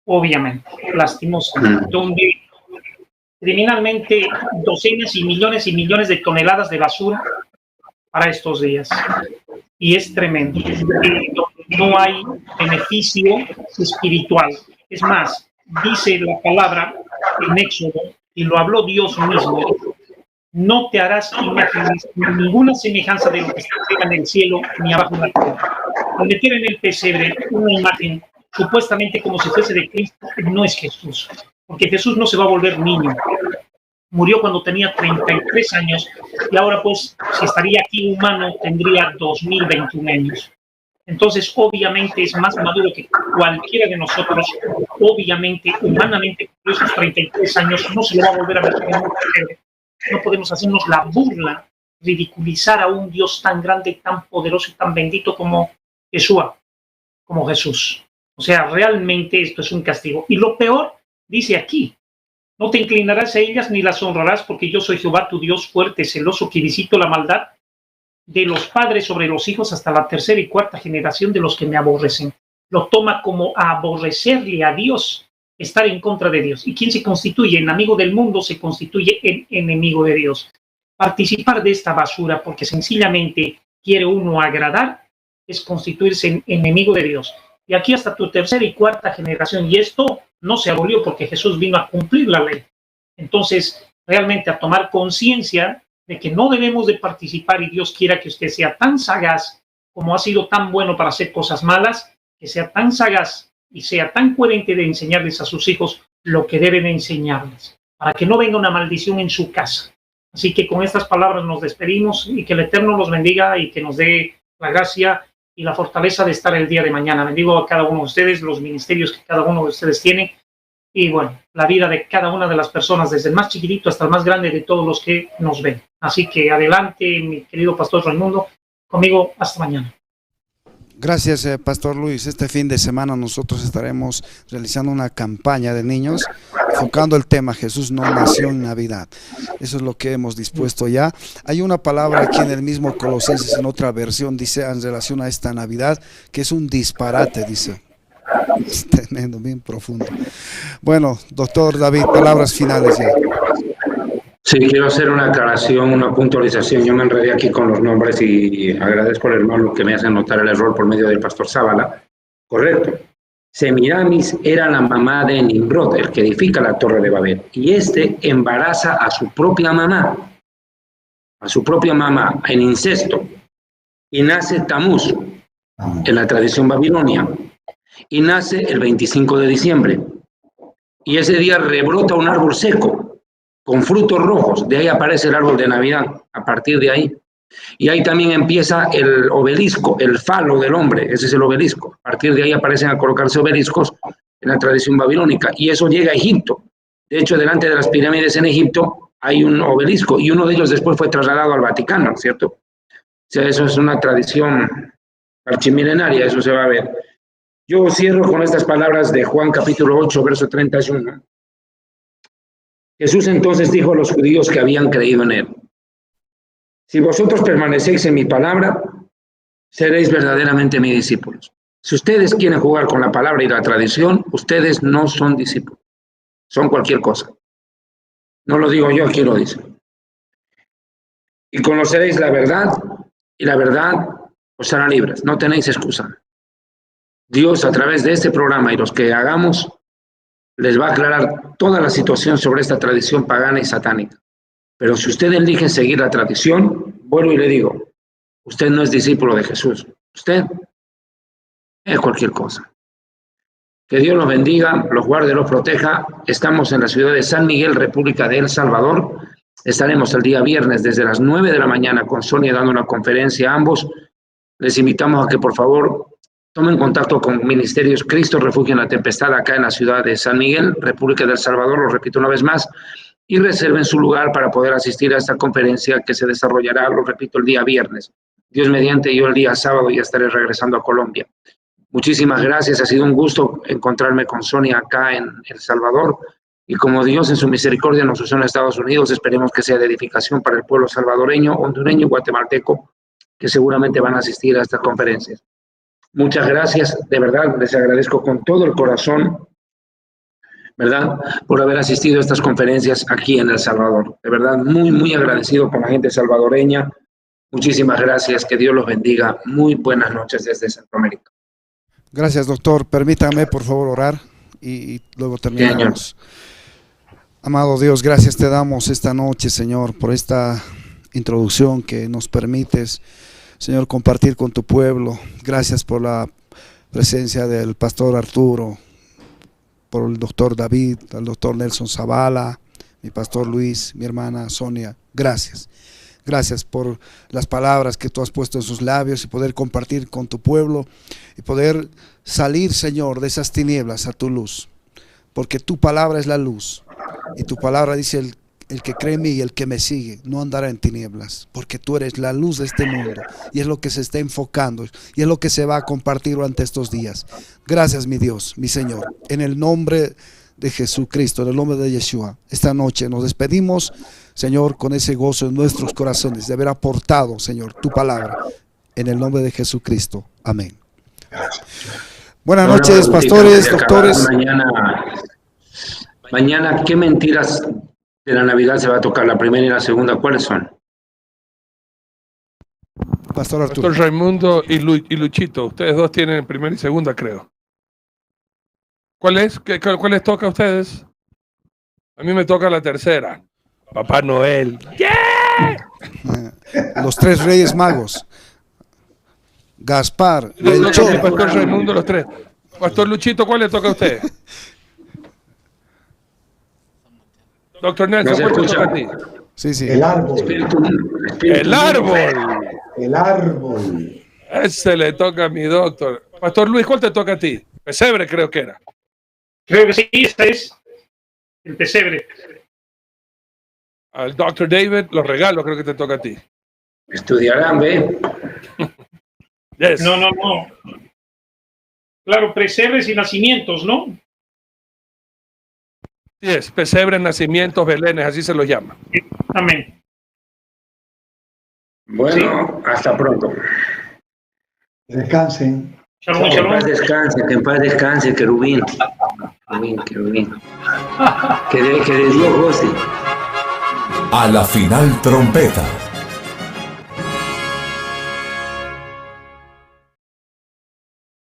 Obviamente, lastimosamente, donde criminalmente docenas y millones de toneladas de basura para estos días. Y es tremendo. No hay beneficio espiritual. Es más, dice la palabra en Éxodo, y lo habló Dios mismo: no te harás imágenes, ninguna semejanza de lo que está arriba en el cielo ni abajo en la tierra. Al meter en el pesebre una imagen supuestamente como si fuese de Cristo, no es Jesús, porque Jesús no se va a volver niño. Murió cuando tenía 33 años y ahora pues si estaría aquí humano tendría 2021 años. Entonces obviamente es más maduro que cualquiera de nosotros. Obviamente, humanamente, por esos 33 años no se le va a volver a meter en un pesebre. No podemos hacernos la burla, ridiculizar a un Dios tan grande, tan poderoso y tan bendito como Yeshua, como Jesús. O sea, realmente esto es un castigo. Y lo peor, dice aquí: no te inclinarás a ellas ni las honrarás, porque yo soy Jehová tu Dios fuerte, celoso, que visito la maldad de los padres sobre los hijos hasta la tercera y cuarta generación de los que me aborrecen. Lo toma como a aborrecerle a Dios, estar en contra de Dios. ¿Y quién se constituye en amigo del mundo? Se constituye en enemigo de Dios. Participar de esta basura porque sencillamente quiere uno agradar es constituirse en enemigo de Dios. Y aquí hasta tu tercera y cuarta generación. Y esto no se abolió porque Jesús vino a cumplir la ley. Entonces, realmente a tomar conciencia de que no debemos de participar, y Dios quiera que usted sea tan sagaz como ha sido tan bueno para hacer cosas malas, que sea tan sagaz y sea tan coherente de enseñarles a sus hijos lo que deben enseñarles, para que no venga una maldición en su casa. Así que con estas palabras nos despedimos y que el Eterno los bendiga y que nos dé la gracia y la fortaleza de estar el día de mañana. Bendigo a cada uno de ustedes, los ministerios que cada uno de ustedes tiene, y bueno, la vida de cada una de las personas, desde el más chiquitito hasta el más grande de todos los que nos ven. Así que adelante, mi querido Pastor Raimundo, conmigo hasta mañana. Gracias, Pastor Luis. Este fin de semana nosotros estaremos realizando una campaña de niños enfocando el tema, Jesús no nació en Navidad. Eso es lo que hemos dispuesto ya. Hay una palabra aquí en el mismo Colosenses, en otra versión, dice en relación a esta Navidad, que es un disparate, dice. Es tremendo, bien profundo. Bueno, doctor David, palabras finales ya. Sí, quiero hacer una aclaración, una puntualización. Yo me enredé aquí con los nombres y agradezco al hermano que me hace notar el error por medio del pastor Zavala. Correcto. Semiramis era la mamá de Nimrod, el que edifica la torre de Babel. Y este embaraza a su propia mamá en incesto. Y nace Tamuz, en la tradición babilonia. Y nace el 25 de diciembre. Y ese día rebrota un árbol seco, con frutos rojos. De ahí aparece el árbol de Navidad, a partir de ahí. Y ahí también empieza el obelisco, el falo del hombre, ese es el obelisco. A partir de ahí aparecen a colocarse obeliscos en la tradición babilónica. Y eso llega a Egipto. De hecho, delante de las pirámides en Egipto hay un obelisco y uno de ellos después fue trasladado al Vaticano, ¿cierto? O sea, eso es una tradición archimilenaria, eso se va a ver. Yo cierro con estas palabras de Juan capítulo 8, verso 31. Jesús entonces dijo a los judíos que habían creído en él: si vosotros permanecéis en mi palabra, seréis verdaderamente mis discípulos. Si ustedes quieren jugar con la palabra y la tradición, ustedes no son discípulos. Son cualquier cosa. No lo digo yo, aquí lo dice. Y conoceréis la verdad, y la verdad os hará libres. No tenéis excusa. Dios, a través de este programa y los que hagamos, les va a aclarar toda la situación sobre esta tradición pagana y satánica. Pero si usted elige seguir la tradición, vuelvo y le digo, usted no es discípulo de Jesús. Usted es cualquier cosa. Que Dios los bendiga, los guarde, los proteja. Estamos en la ciudad de San Miguel, República de El Salvador. Estaremos el día viernes desde las 9 de la mañana con Sonia dando una conferencia a ambos. Les invitamos a que por favor tomen contacto con Ministerios Cristo Refugio en la Tempestad acá en la ciudad de San Miguel, República del Salvador, lo repito una vez más, y reserven su lugar para poder asistir a esta conferencia que se desarrollará, lo repito, el día viernes. Dios mediante, yo el día sábado ya estaré regresando a Colombia. Muchísimas gracias, ha sido un gusto encontrarme con Sonia acá en El Salvador, y como Dios en su misericordia nos usó en Estados Unidos, esperemos que sea de edificación para el pueblo salvadoreño, hondureño y guatemalteco, que seguramente van a asistir a estas conferencias. Muchas gracias, de verdad, les agradezco con todo el corazón, ¿verdad?, por haber asistido a estas conferencias aquí en El Salvador. De verdad, muy, muy agradecido con la gente salvadoreña. Muchísimas gracias, que Dios los bendiga. Muy buenas noches desde Centroamérica. Gracias, doctor. Permítame, por favor, orar y luego terminamos. Amado Dios, gracias te damos esta noche, Señor, por esta introducción que nos permites, Señor, compartir con tu pueblo. Gracias por la presencia del pastor Arturo, por el doctor David, al doctor Nelson Zavala, mi pastor Luis, mi hermana Sonia. Gracias. Gracias por las palabras que tú has puesto en sus labios y poder compartir con tu pueblo y poder salir, Señor, de esas tinieblas a tu luz. Porque tu palabra es la luz y tu palabra dice el que cree en mí y el que me sigue no andará en tinieblas, porque tú eres la luz de este mundo y es lo que se está enfocando y es lo que se va a compartir durante estos días. Gracias, mi Dios, mi Señor, en el nombre de Jesucristo, en el nombre de Yeshua. Esta noche nos despedimos, Señor, con ese gozo en nuestros corazones de haber aportado, Señor, tu palabra, en el nombre de Jesucristo. Amén. Buenas noches, pastores, doctores. Mañana, ¿qué mentiras de la Navidad se va a tocar? La primera y la segunda, ¿cuáles son? Pastor Arturo. Pastor Raimundo y Luchito, ustedes dos tienen primera y segunda, creo. ¿Cuál les toca a ustedes? A mí me toca la tercera. Papá Noel. Yeah. Los tres Reyes Magos. Gaspar. Pastor Raimundo, los tres. Pastor Luchito, ¿cuál le toca a usted? Doctor Nelson, ¿cuál te toca a ti? Sí. El árbol. El árbol. El árbol. Ese le toca a mi doctor. Pastor Luis, ¿cuál te toca a ti? Pesebre, creo que era. Creo que sí, este es el pesebre. Al Dr. David, los regalos creo que te toca a ti. Estudiarán, ¿ve? Yes. No. Claro, pesebres y nacimientos, ¿no? Sí es, pesebres, nacimientos, belenes, así se los llama. Amén. Bueno, hasta pronto. Descansen. Shalom, Que en shalom. paz descanse, querubín. Querubín. Que de Dios goce. A la final trompeta.